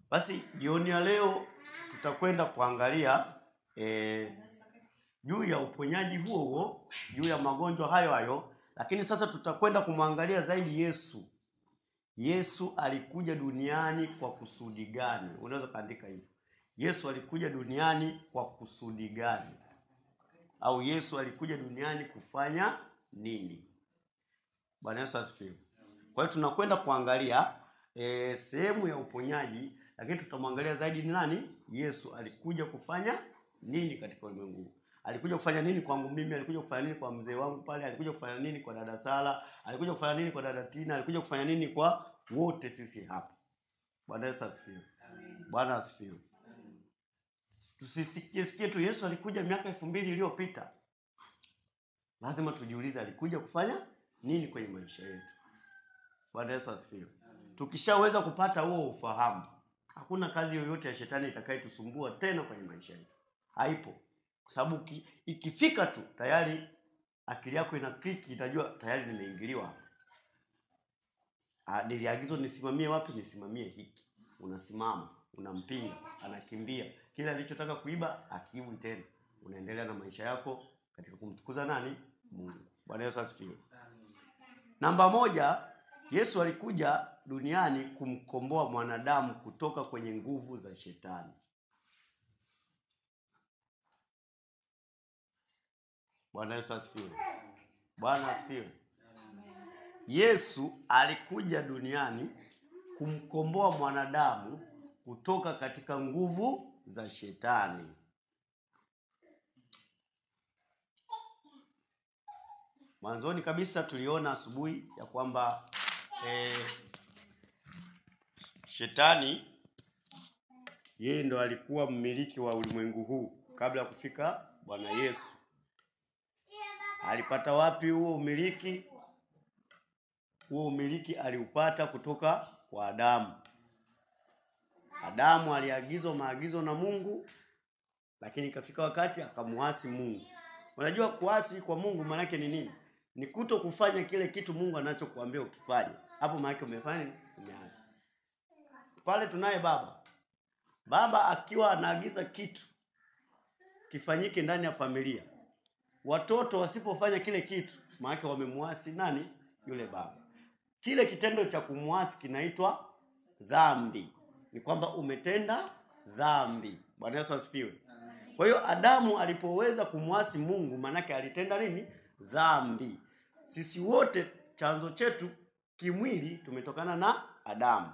Basi jioni ya leo tutakwenda kuangalia juu ya uponyaji huo, juu ya magonjwa hayo, lakini sasa tutakwenda kumwangalia zaidi Yesu. Yesu alikuja duniani kwa kusudi gani? Unaweza kaandika hivyo. Yesu alikuja duniani kwa kusudi gani? Au Yesu alikuja duniani kufanya nini? Bwana Yesu asifiwe. Kwa hiyo tunakwenda kuangalia sehemu ya uponyaji, lakini tutamwangalia zaidi ni nani? Yesu alikuja kufanya nini katika ulimwengu? Alikuja kufanya nini kwangu mimi? Alikuja kufanya nini kwa mzee wangu pale? Alikuja kufanya nini kwa dada Sala? Alikuja kufanya nini kwa dada Tina? Alikuja kufanya nini kwa wote sisi hapa? Bwana Yesu asifiwe. Bwana asifiwe. Tusisikie tu Yesu alikuja miaka 2000 iliyopita. Lazima tujiulize alikuja kufanya nini kwenye maisha yetu. Bwana Yesu asifiwe. Tukishaweza kupata huo ufahamu, hakuna kazi yoyote ya shetani itakayetusumbua tena kwenye maisha yetu. Haipo. Kwa sababu ikifika tu tayari akili yako ina click, itajua tayari nimeingiliwa hapa. Niliagizwa nisimamie wapi? Nisimamie hiki. Unasimama, unampinga, anakimbia. Kila alichotaka kuiba akiibu tena. Unaendelea na maisha yako katika kumtukuza nani? Mungu. Bwana Yesu asifiwe. Namba 1, Yesu alikuja duniani kumkomboa mwanadamu kutoka kwenye nguvu za shetani. Bwana Yesu asifiwe. Bwana asifiwe. Yesu alikuja duniani kumkomboa mwanadamu kutoka katika nguvu za shetani. Mwanzoni kabisa tuliona asubuhi ya kwamba shetani yeye ndo alikuwa mmiliki wa ulimwengu huu kabla ya kufika Bwana Yesu. Alipata wapi huo umiliki? Huo umiliki aliupata kutoka kwa Adamu. Adamu aliagizwa maagizo na Mungu, lakini ikafika wakati akamuasi Mungu. Unajua kuasi kwa Mungu maana yake ni nini? Ni kuto kufanya kile kitu Mungu anachokuambia ukifanye. Hapo maana yake umefanya, umeasi. Pale tunaye baba. Baba akiwa anaagiza kitu kifanyike ndani ya familia, watoto wasipofanya kile kitu, maana yake wamemuasi nani? Yule baba. Kile kitendo cha kumuasi kinaitwa dhambi. Ni kwamba umetenda dhambi. Bwana Yesu asifiwe. Kwa hiyo Adamu alipoweza kumuasi Mungu, maana yake alitenda nini? Dhambi. Sisi wote chanzo chetu kimwili tumetokana na Adamu.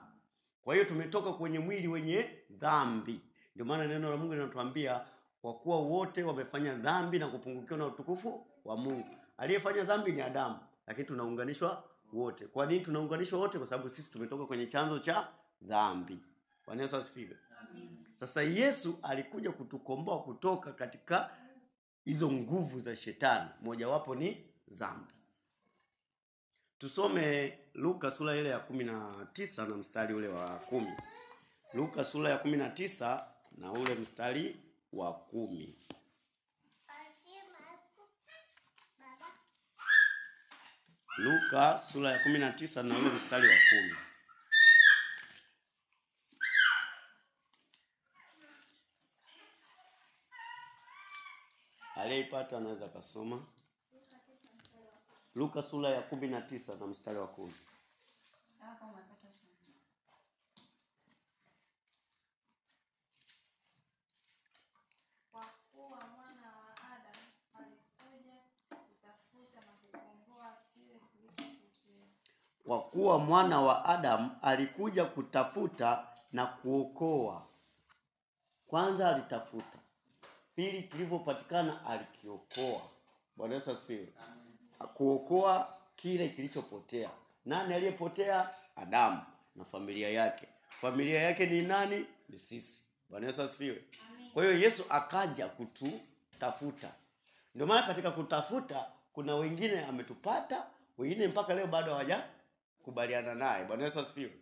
Kwa hiyo tumetoka kwenye mwili wenye dhambi. Ndio maana neno la Mungu linatuambia kwa kuwa wote wamefanya dhambi na kupungukiwa na utukufu wa Mungu. Aliyefanya dhambi ni Adamu, lakini tunaunganishwa wote. Kwa nini tunaunganishwa wote? Kwa sababu sisi tumetoka kwenye chanzo cha dhambi. Bwana Yesu asifiwe. Sasa Yesu alikuja kutukomboa kutoka katika hizo nguvu za shetani. Moja wapo ni dhambi. Tusome Luka sura ile ya 19 na mstari ule wa 10. Luka sura ya 19 na ule mstari wa 10. Luka sura ya 19 na ule mstari wa 10. Aliyeipata anaweza kusoma. Luka sura ya 19 na mstari wa 10. Kwa kuwa mwana wa Adamu alikuja kutafuta na kuokoa. Kwanza alitafuta. Pili kilivyopatikana alikiokoa. Bwana Yesu asifiwe. Kuokoa kile kilichopotea. Nani aliyepotea? Adamu na familia yake. Familia yake ni nani? Ni sisi. Bwana Yesu asifiwe. Kwa hiyo Yesu akaja kututafuta. Ndio maana katika kutafuta kuna wengine ametupata, wengine mpaka leo bado hawajakubaliana naye. Bwana Yesu asifiwe.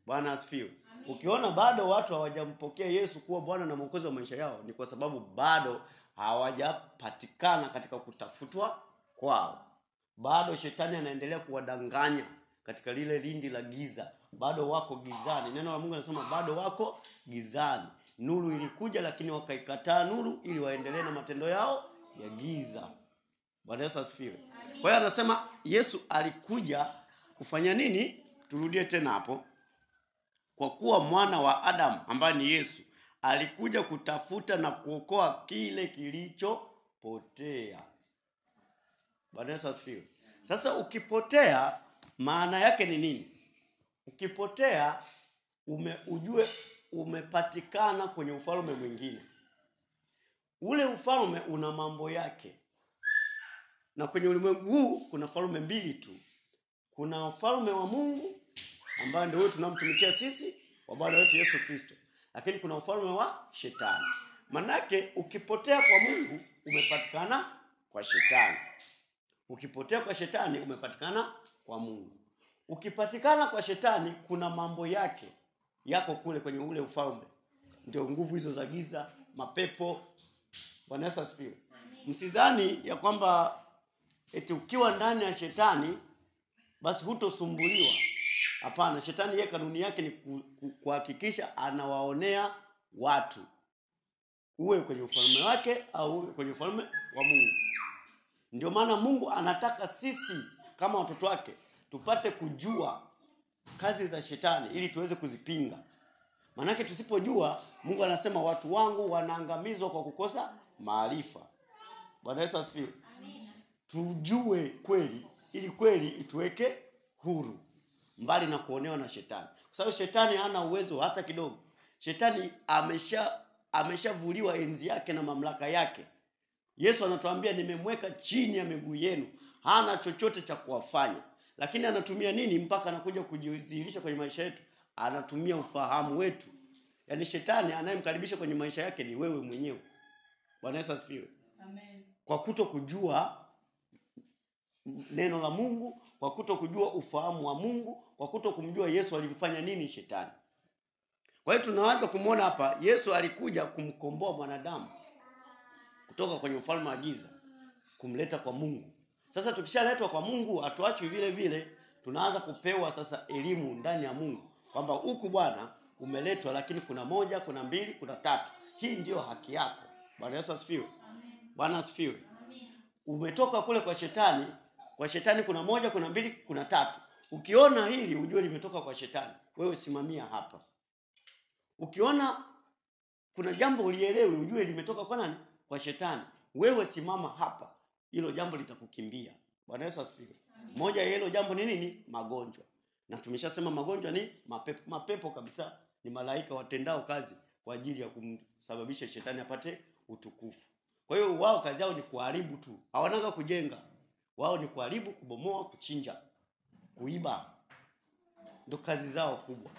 Bwana asifiwe. Ukiona bado watu hawajampokea Yesu kuwa Bwana na Mwokozi wa maisha yao, ni kwa sababu bado hawajapatikana katika kutafutwa kwao. Bado shetani anaendelea kuwadanganya katika lile lindi la giza. bado wako gizani. Neno la Mungu linasema bado wako gizani. Nuru ilikuja lakini wakaikataa nuru ili waendelee na matendo yao ya giza. Bwana Yesu asifiwe. Kwa hiyo anasema Yesu alikuja kufanya nini? Turudie tena hapo. Kwa kuwa mwana wa Adamu ambaye ni Yesu alikuja kutafuta na kuokoa kile kilichopotea. Bwana Yesu asifiwe. Sasa ukipotea maana yake ni nini? Ukipotea ujue umepatikana kwenye ufalme mwingine. Ule ufalme una mambo yake. Na kwenye ulimwengu huu kuna falme mbili tu. Kuna ufalme wa Mungu ambao ndio wewe tunamtumikia sisi wa Bwana wetu Yesu Kristo. Lakini kuna ufalme wa shetani. Manake ukipotea kwa Mungu umepatikana kwa shetani. Ukipotea kwa shetani umepatikana kwa Mungu. Ukipatikana kwa shetani kuna mambo yake yako kule kwenye ule ufalme. Ndio nguvu hizo za giza, mapepo. Bwana Yesu asifiwe. Msidhani ya kwamba eti ukiwa ndani ya shetani basi hutosumbuliwa. Hapana, shetani yeye kanuni yake ni kuhakikisha anawaonea watu. Uwe kwenye ufalme wake au uwe kwenye ufalme wa Mungu. Ndio maana Mungu anataka sisi kama watoto wake tupate kujua kazi za shetani ili tuweze kuzipinga. Manake tusipojua, Mungu anasema watu wangu wanaangamizwa kwa kukosa maarifa. Bwana Yesu asifiwe. Tujue kweli ili kweli ituweke huru mbali na kuonewa na shetani. Kwa sababu shetani hana uwezo hata kidogo. Shetani ameshavuliwa enzi yake na mamlaka yake. Yesu anatuambia nimemweka chini ya miguu yenu. Hana chochote cha kuwafanya. Lakini anatumia nini mpaka anakuja kujidhihirisha kwenye maisha yetu? Anatumia ufahamu wetu. Yaani shetani anayemkaribisha kwenye maisha yake ni wewe mwenyewe. Bwana Yesu asifiwe. Amen. Kwa kutokujua neno la Mungu, kwa kutokujua ufahamu wa Mungu, kwa kutokumjua Yesu alimfanya nini shetani. Kwa hiyo tunaanza kumuona hapa Yesu alikuja kumkomboa mwanadamu kutoka kwenye ufalme wa giza, kumleta kwa Mungu. Sasa tukishaletwa kwa Mungu, hatuachwi vile vile, tunaanza kupewa sasa elimu ndani ya Mungu kwamba huku Bwana umeletwa lakini kuna moja, kuna mbili, kuna tatu. Hii ndio haki yako. Bwana Yesu asifiwe. Bwana asifiwe. Umetoka kule kwa shetani. Kwa shetani kuna moja, kuna mbili, kuna tatu. Ukiona hili ujue limetoka kwa shetani. Wewe simamia hapa. Ukiona kuna jambo ulielewe ujue limetoka kwa nani? Kwa shetani. Wewe simama hapa. Hilo jambo litakukimbia. Bwana Yesu asifiwe. Moja ya hilo jambo ni nini? Magonjwa. Na tumeshasema magonjwa ni mapepo. Mapepo kabisa ni malaika watendao kazi kwa ajili ya kumsababisha shetani apate utukufu. Kwa hiyo wao kazi yao ni kuharibu tu. Hawananga kujenga. Wao ni kuharibu, kubomoa, kuchinja, kuiba. Ndio kazi zao kubwa.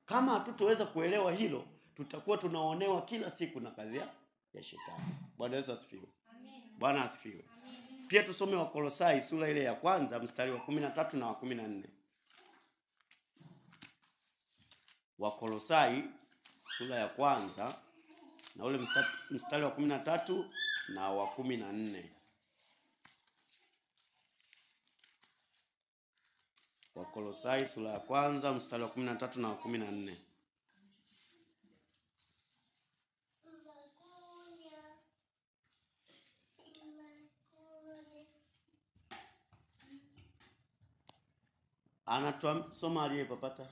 Kama hatutoweza kuelewa hilo, tutakuwa tunaonewa kila siku na kazi ya shetani. Bwana Yesu asifiwe. Bwana asifiwe. Pia tusome Wakolosai sura ile ya kwanza mstari wa 13 na wa 14. Wakolosai sura ya kwanza na ule mstari wa 13 na wa 14. Wakolosai sura ya kwanza mstari wa 13 na wa 14. Soma aliyepapata.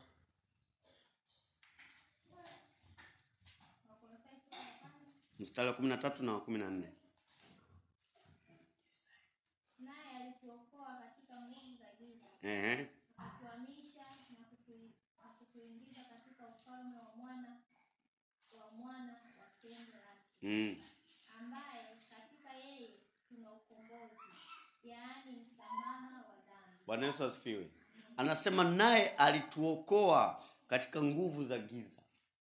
Mstari wa 13 na wa 14. Naye alituokoa katika nguvu za giza. Kutuhamisha na kutuingiza katika ufalme wa mwana wa pendo lake. Ambaye katika yeye tuna ukombozi, yaani msamaha wa dhambi. Bwana Yesu asifiwe. Anasema naye alituokoa katika nguvu za giza.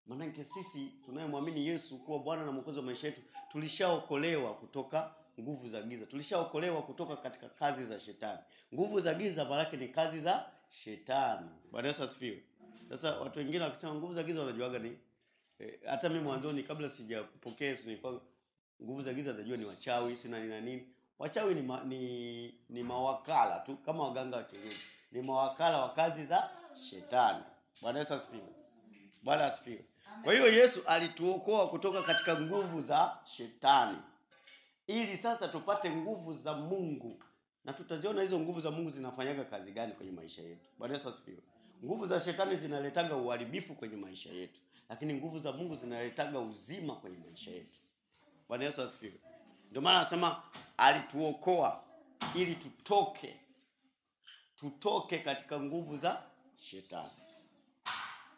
Maana sisi tunayemwamini Yesu kuwa Bwana na Mwokozi wa maisha yetu, tulishaokolewa kutoka nguvu za giza. Tulishaokolewa kutoka katika kazi za shetani. Nguvu za giza maana yake ni kazi za shetani. Bwana Yesu asifiwe. Sasa watu wengine wakisema nguvu za giza wanajuaga ni hata mimi mwanzoni kabla sijapokea Yesu nilikuwa nguvu za giza najua ni wachawi, sina nini. Wachawi ni mawakala tu kama waganga wa kienyeji. Ni mawakala wa kazi za shetani. Bwana Yesu asifiwe. Bwana asifiwe. Kwa hiyo Yesu alituokoa kutoka katika nguvu za shetani, ili sasa tupate nguvu za Mungu, na tutaziona hizo nguvu za Mungu zinafanyaga kazi gani kwenye maisha yetu. Bwana Yesu asifiwe. Nguvu za shetani zinaletaga uharibifu kwenye maisha yetu, lakini nguvu za Mungu zinaletaga uzima kwenye maisha yetu. Bwana Yesu asifiwe. Ndio maana anasema alituokoa ili tutoke katika nguvu za shetani.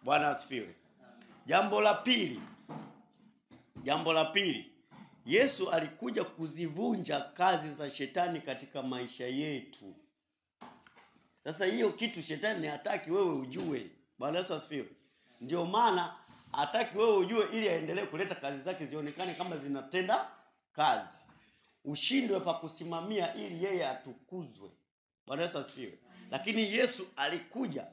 Bwana asifiwe. Jambo la pili, Yesu alikuja kuzivunja kazi za shetani katika maisha yetu. Sasa hiyo kitu shetani hataki wewe ujue. Bwana Yesu asifiwe. Ndio maana hataki wewe ujue, ili aendelee kuleta kazi zake zionekane kama zinatenda kazi. Ushindwe pa kusimamia ili yeye atukuzwe. Bwana Yesu asifiwe. Lakini Yesu alikuja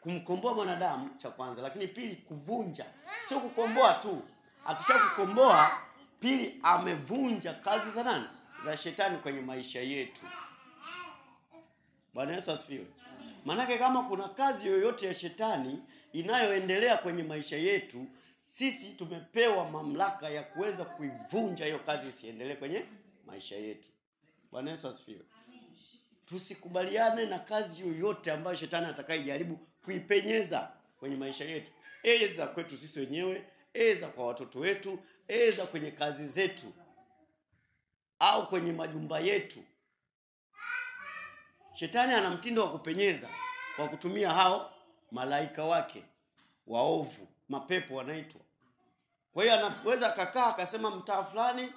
kumkomboa mwanadamu, cha kwanza, lakini pili kuvunja. Sio kukomboa tu. Akishakukomboa, pili amevunja kazi za nani? Za shetani kwenye maisha yetu. Bwana Yesu asifiwe. Manake kama kuna kazi yoyote ya shetani inayoendelea kwenye maisha yetu, sisi tumepewa mamlaka ya kuweza kuivunja hiyo kazi isiendelee kwenye maisha yetu. Bwana Yesu asifiwe. Tusikubaliane na kazi yoyote ambayo shetani atakayejaribu kuipenyeza kwenye maisha yetu. Eza kwetu sisi wenyewe, eza kwa watoto wetu, eza kwenye kazi zetu, au kwenye majumba yetu. Shetani ana mtindo wa kupenyeza kwa kutumia hao malaika wake waovu, mapepo wanaitwa. Kwa hiyo anaweza kakaa akasema mtaa fulani,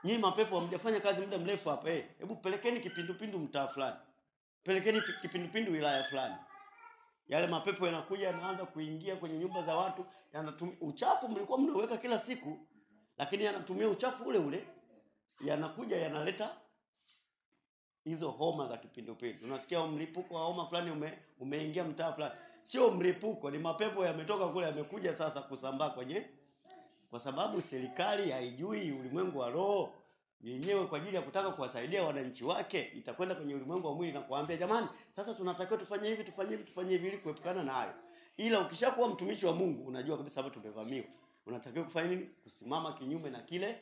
nyinyi mapepo hamjafanya kazi muda mrefu hapa, hebu pelekeni kipindupindu mtaa fulani. Pelekeni kipindupindu wilaya fulani. Yale mapepo yanakuja yanaanza kuingia kwenye nyumba za watu, yanatumia uchafu mlikuwa mnaweka kila siku, lakini yanatumia uchafu ule ule, yanakuja yanaleta hizo homa za kipindupindu. Unasikia mlipuko wa homa fulani umeingia mtaa fulani. Sio mlipuko, ni mapepo yametoka kule yamekuja sasa kusambaa kwa sababu serikali haijui ulimwengu wa roho yenyewe kwa ajili ya kutaka kuwasaidia wananchi wake. Itakwenda kwenye ulimwengu wa mwili na kuambia jamani, sasa tunatakiwa tufanye hivi ili kuepukana na hayo. Ila ukishakuwa mtumishi wa Mungu unajua kabisa hapa tumevamiwa. Unatakiwa kufanya nini? Kusimama kinyume na kile,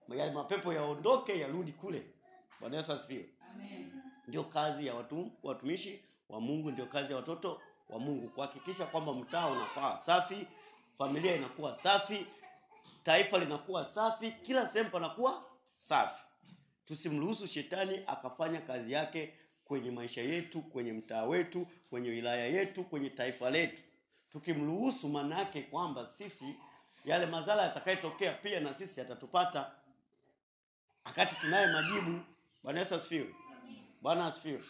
yale mapepo yaondoke yarudi kule. Bwana Yesu asifiwe. Amen. Ndio kazi ya watumishi wa Mungu, ndio kazi ya watoto wa Mungu kuhakikisha kwamba mtaa unakuwa safi, familia inakuwa safi, taifa linakuwa safi, kila sehemu panakuwa safi. Tusimruhusu shetani akafanya kazi yake kwenye maisha yetu, kwenye mtaa wetu, kwenye wilaya yetu, kwenye taifa letu. Tukimruhusu, maana yake kwamba sisi yale madhara yatakayotokea pia na sisi yatatupata. Wakati tunaye majibu. Bwana Yesu asifiwe. Bwana asifiwe.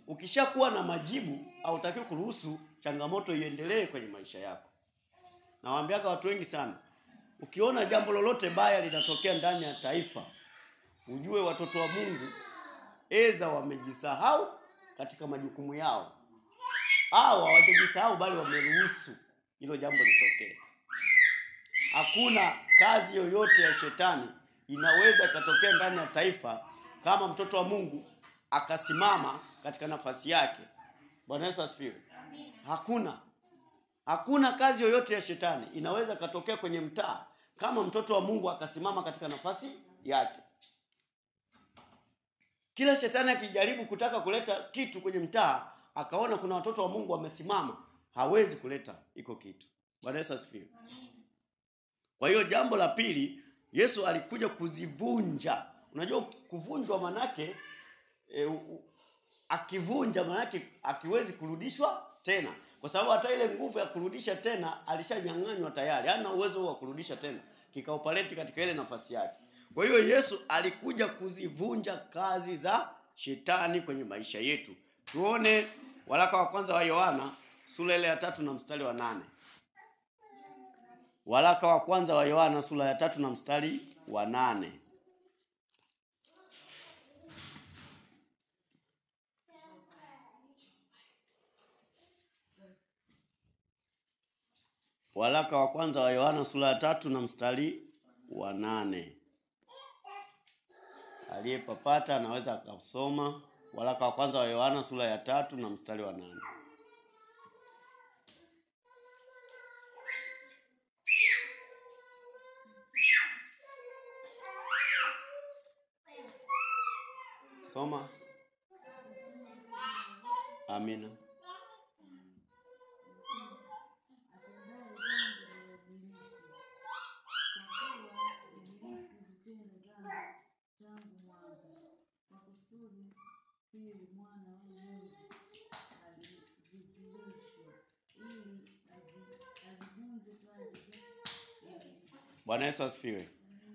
Ukishakuwa na majibu, hautaki kuruhusu changamoto iendelee kwenye maisha yako. Nawaambiaga watu wengi sana, ukiona jambo lolote baya linatokea ndani ya taifa, ujue watoto wa Mungu eza wamejisahau katika majukumu yao, au hawajisahau bali wameruhusu hilo jambo litokee. Hakuna kazi yoyote ya shetani inaweza ikatokea ndani ya taifa kama mtoto wa Mungu akasimama katika nafasi yake. Bwana Yesu asifiwe. Hakuna kazi yoyote ya shetani inaweza katokea kwenye mtaa kama mtoto wa Mungu akasimama katika nafasi yake. Kila shetani akijaribu kutaka kuleta kitu kwenye mtaa, akaona kuna watoto wa Mungu wamesimama, hawezi kuleta iko kitu. Bwana Yesu asifiwe. Kwa hiyo jambo la pili, Yesu alikuja kuzivunja. Unajua kuvunjwa manake akivunja manake akiwezi kurudishwa tena. Kwa sababu hata ile nguvu ya kurudisha tena alishanyang'anywa tayari. Hana uwezo wa kurudisha tena. Kikaupaleti katika ile nafasi yake. Kwa hiyo Yesu alikuja kuzivunja kazi za shetani kwenye maisha yetu. Tuone waraka wa kwanza wa Yohana sura ile ya 3 na mstari wa 8. Waraka wa kwanza wa Yohana sura ya 3 na mstari wa 8. Waraka wa kwanza wa Yohana sura ya 3 na mstari wa 8. Aliyepapata anaweza akasoma. Waraka wa kwanza wa Yohana sura ya 3 na mstari wa 8. Soma. Amina. Bwana Yesu asifiwe.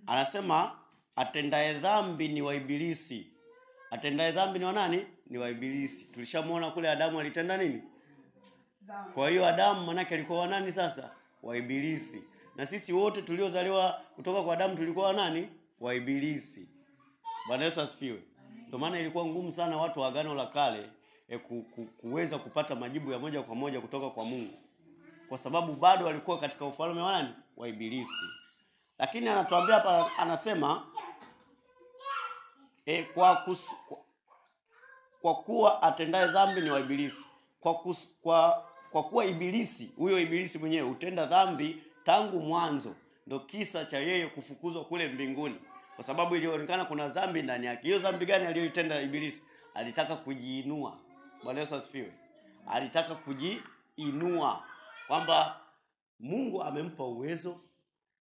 Anasema atendaye dhambi ni wa ibilisi. Atendaye dhambi ni wa nani? Ni wa ibilisi. Tulishamuona kule Adamu alitenda nini? Kwa hiyo Adamu manake alikuwa wa nani sasa? Wa ibilisi. Na sisi wote tuliozaliwa kutoka kwa Adamu tulikuwa wa nani? Wa ibilisi. Bwana Yesu asifiwe. Ndio maana ilikuwa ngumu sana watu wa Agano la Kale kuweza kupata majibu ya moja kwa moja kutoka kwa Mungu. Kwa sababu bado walikuwa katika ufalme wa nani? Wa ibilisi. Lakini anatuambia hapa, anasema kwa kuwa atendaye dhambi ni wa ibilisi. Kwa kuwa ibilisi, huyo ibilisi mwenyewe hutenda dhambi tangu mwanzo, ndio kisa cha yeye kufukuzwa kule mbinguni, kwa sababu ilionekana kuna dhambi ndani yake. Hiyo dhambi gani aliyoitenda ibilisi? Alitaka kujiinua. Bwana Yesu asifiwe. Alitaka kujiinua, kwamba Mungu amempa uwezo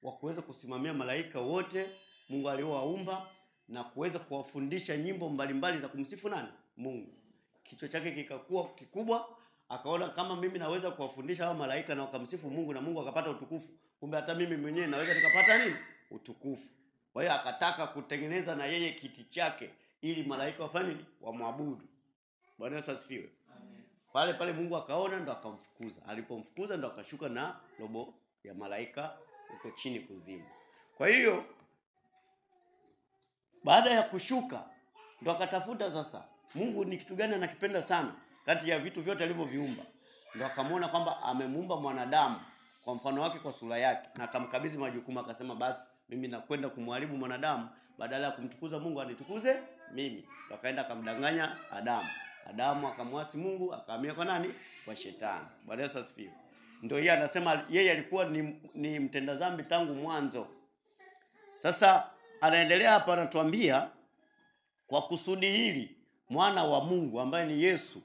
wa kuweza kusimamia malaika wote Mungu aliowaumba na kuweza kuwafundisha nyimbo mbalimbali za kumsifu nani? Mungu. Kichwa chake kikakuwa kikubwa, akaona kama mimi naweza kuwafundisha hao malaika na wakamsifu Mungu na Mungu akapata utukufu, kumbe hata mimi mwenyewe naweza nikapata nini? Utukufu. Kwa hiyo akataka kutengeneza na yeye kiti chake ili malaika wafanye nini? Wamwabudu. Bwana Yesu asifiwe. Amen. Pale Mungu akaona, ndo akamfukuza. Alipomfukuza ndo akashuka na robo ya malaika huko chini kuzimu. Kwa hiyo baada ya kushuka ndo akatafuta sasa Mungu ni kitu gani anakipenda sana kati ya vitu vyote alivyoviumba. Ndo akamwona kwamba amemuumba mwanadamu kwa mfano wake, kwa sura yake, na akamkabidhi majukumu. Akasema basi mimi nakwenda kumharibu mwanadamu, badala ya kumtukuza Mungu anitukuze mimi. Ndo akaenda akamdanganya Adamu. Adamu akamwasi Mungu, akahamia kwa nani? Kwa shetani. Bwana Yesu asifiwe. Ndio yeye anasema yeye alikuwa ni mtenda dhambi tangu mwanzo. Sasa anaendelea hapa, anatuambia kwa kusudi hili mwana wa Mungu ambaye ni Yesu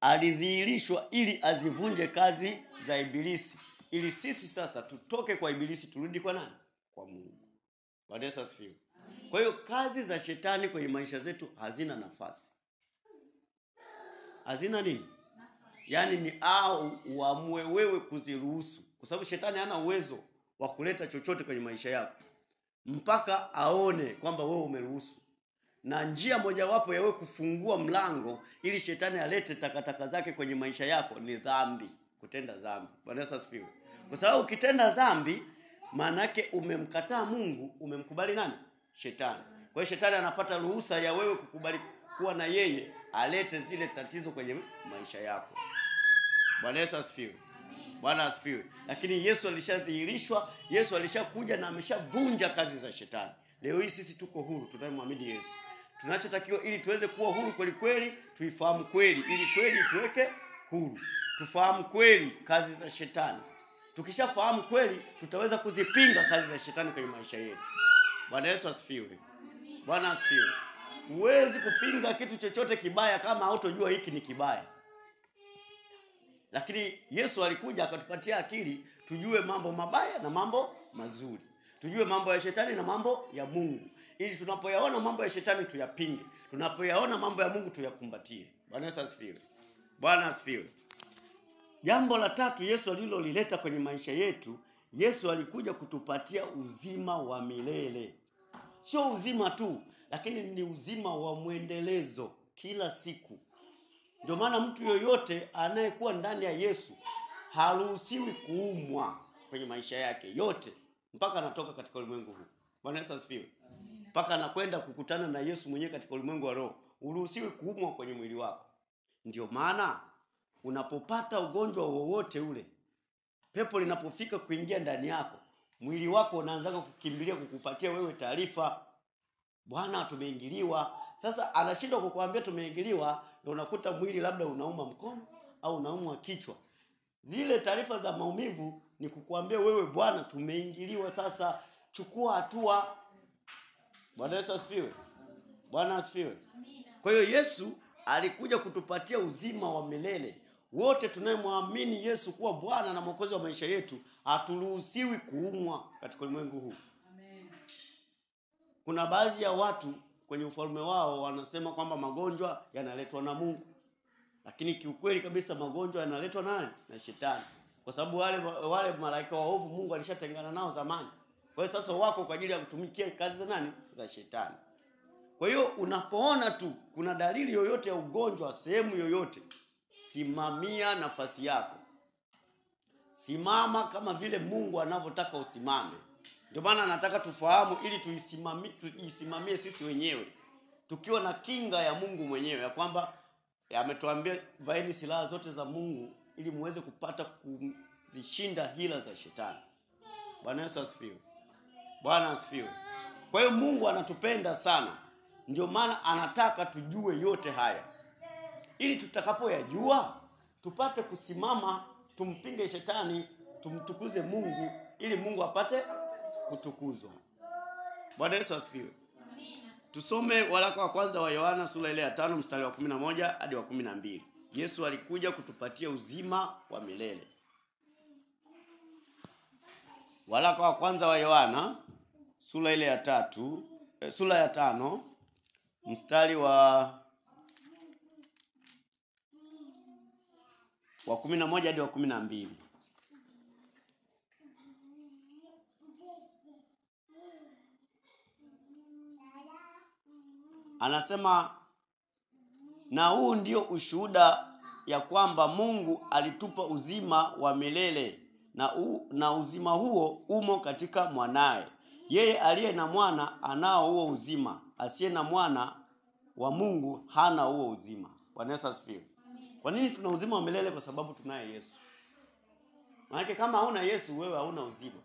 alidhihirishwa ili azivunje kazi za ibilisi, ili sisi sasa tutoke kwa ibilisi turudi kwa nani? Kwa Mungu. Bwana Yesu asifiwe. Kwa hiyo kazi za shetani kwenye maisha yetu hazina nafasi. Hazina nini? Yaani ni uamue wewe kuziruhusu, kwa sababu shetani hana uwezo wa kuleta chochote kwenye maisha yako mpaka aone kwamba wewe umeruhusu. Na njia mojawapo ya wewe kufungua mlango ili shetani alete takataka zake kwenye maisha yako ni dhambi, kutenda dhambi. Bwana Yesu asifiwe. Kwa sababu ukitenda dhambi maana yake umemkataa Mungu, umemkubali nani? Shetani. Kwa hiyo shetani anapata ruhusa ya wewe kukubali kuwa na yeye alete zile tatizo kwenye maisha yako. Bwana Yesu asifiwe. Bwana asifiwe. Lakini Yesu alishadhihirishwa, Yesu alishakuja na ameshavunja kazi za shetani. Leo hii sisi tuko huru, tunamwamini Yesu. Tunachotakiwa ili tuweze kuwa huru kweli kweli, tuifahamu kweli, ili kweli tuweke huru. Tufahamu kweli kazi za shetani. Tukishafahamu kweli, tutaweza kuzipinga kazi za shetani kwenye maisha yetu. Bwana Yesu asifiwe. Bwana asifiwe. Huwezi kupinga kitu chochote kibaya kama hautojua hiki ni kibaya. Lakini Yesu alikuja akatupatia akili tujue mambo mabaya na mambo mazuri. Tujue mambo ya shetani na mambo ya Mungu, ili tunapoyaona mambo ya shetani tuyapinge, tunapoyaona mambo ya Mungu tuyakumbatie. Bwana Yesu asifiwe. Bwana asifiwe. Jambo la tatu Yesu alilolileta kwenye maisha yetu, Yesu alikuja kutupatia uzima wa milele. Sio uzima tu, lakini ni uzima wa muendelezo kila siku. Ndio maana mtu yoyote anayekuwa ndani ya Yesu haruhusiwi kuumwa kwenye maisha yake yote mpaka anatoka katika ulimwengu huu. Bwana Yesu asifiwe. Mpaka anakwenda kukutana na Yesu mwenyewe katika ulimwengu wa roho. Uruhusiwi kuumwa kwenye mwili wako. Ndio maana unapopata ugonjwa wowote ule, pepo linapofika kuingia ndani yako, mwili wako unaanza kukimbilia kukupatia wewe taarifa, bwana tumeingiliwa. Sasa anashindwa kukuambia tumeingiliwa, ndio unakuta mwili labda unauma mkono au unaumwa kichwa. Zile taarifa za maumivu ni kukuambia wewe, bwana tumeingiliwa, sasa chukua hatua. Bwana Yesu asifiwe. Bwana asifiwe. Kwa hiyo Yesu alikuja kutupatia uzima wa milele. Wote tunayemwamini Yesu kuwa Bwana na Mwokozi wa maisha yetu, haturuhusiwi kuumwa katika ulimwengu huu. Amen. Kuna baadhi ya watu kwenye ufalme wao wanasema kwamba magonjwa yanaletwa na Mungu. Lakini kiukweli kabisa magonjwa yanaletwa nani? Na shetani. Kwa sababu wale malaika waovu Mungu alishatengana nao zamani. Kwa hiyo sasa wako kwa ajili ya kutumikia kazi za nani? Za shetani. Kwa hiyo unapoona tu kuna dalili yoyote ya ugonjwa sehemu yoyote, simamia nafasi yako. Simama kama vile Mungu anavyotaka usimame. Ndio maana nataka tufahamu ili tuisimamie sisi wenyewe. Tukiwa na kinga ya Mungu mwenyewe ya kwamba ametuambia vaeni silaha zote za Mungu ili muweze kupata kuzishinda hila za shetani. Bwana Yesu asifiwe. Bwana asifiwe. Kwa hiyo Mungu anatupenda sana. Ndio maana anataka tujue yote haya. Ili tutakapoyajua tupate kusimama, tumpinge shetani, tumtukuze Mungu ili Mungu apate kutukuzwa. Bwana Yesu asifiwe. Tusome waraka wa kwanza wa Yohana sura ile ya 5 mstari wa 11 hadi wa 12. Yesu alikuja kutupatia uzima wa milele. Waraka wa kwanza wa Yohana sura ile ya 5 mstari wa 11 hadi wa 12. Anasema, na huu ndio ushuhuda ya kwamba Mungu alitupa uzima wa milele, na uzima huo umo katika mwanae. Yeye aliye na mwana anao huo uzima, asiye na mwana wa Mungu hana huo uzima. Bwana Yesu asifiwe. Kwa nini tuna uzima wa milele? Kwa sababu tunaye Yesu. Maana kama hauna Yesu wewe hauna uzima.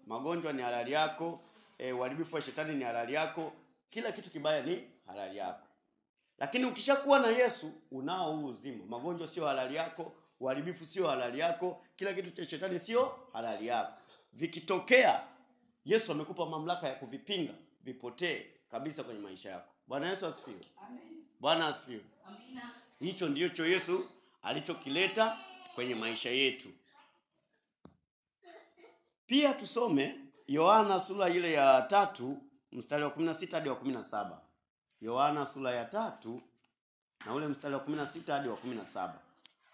Magonjwa ni halali yako, uharibifu wa shetani ni halali yako, kila kitu kibaya ni halali yako. Lakini ukishakuwa na Yesu unao huu uzima. Magonjwa sio halali yako, uharibifu sio halali yako, kila kitu cha shetani sio halali yako. Vikitokea Yesu amekupa mamlaka ya kuvipinga, vipotee kabisa kwenye maisha yako. Bwana Yesu asifiwe. Amen. Bwana asifiwe. Amina. Hicho ndicho Yesu alichokileta kwenye maisha yetu. Pia tusome Yohana sura ile ya 3 mstari wa 16 hadi wa 17. Yohana sura ya 3 na ule mstari wa 16 hadi wa 17.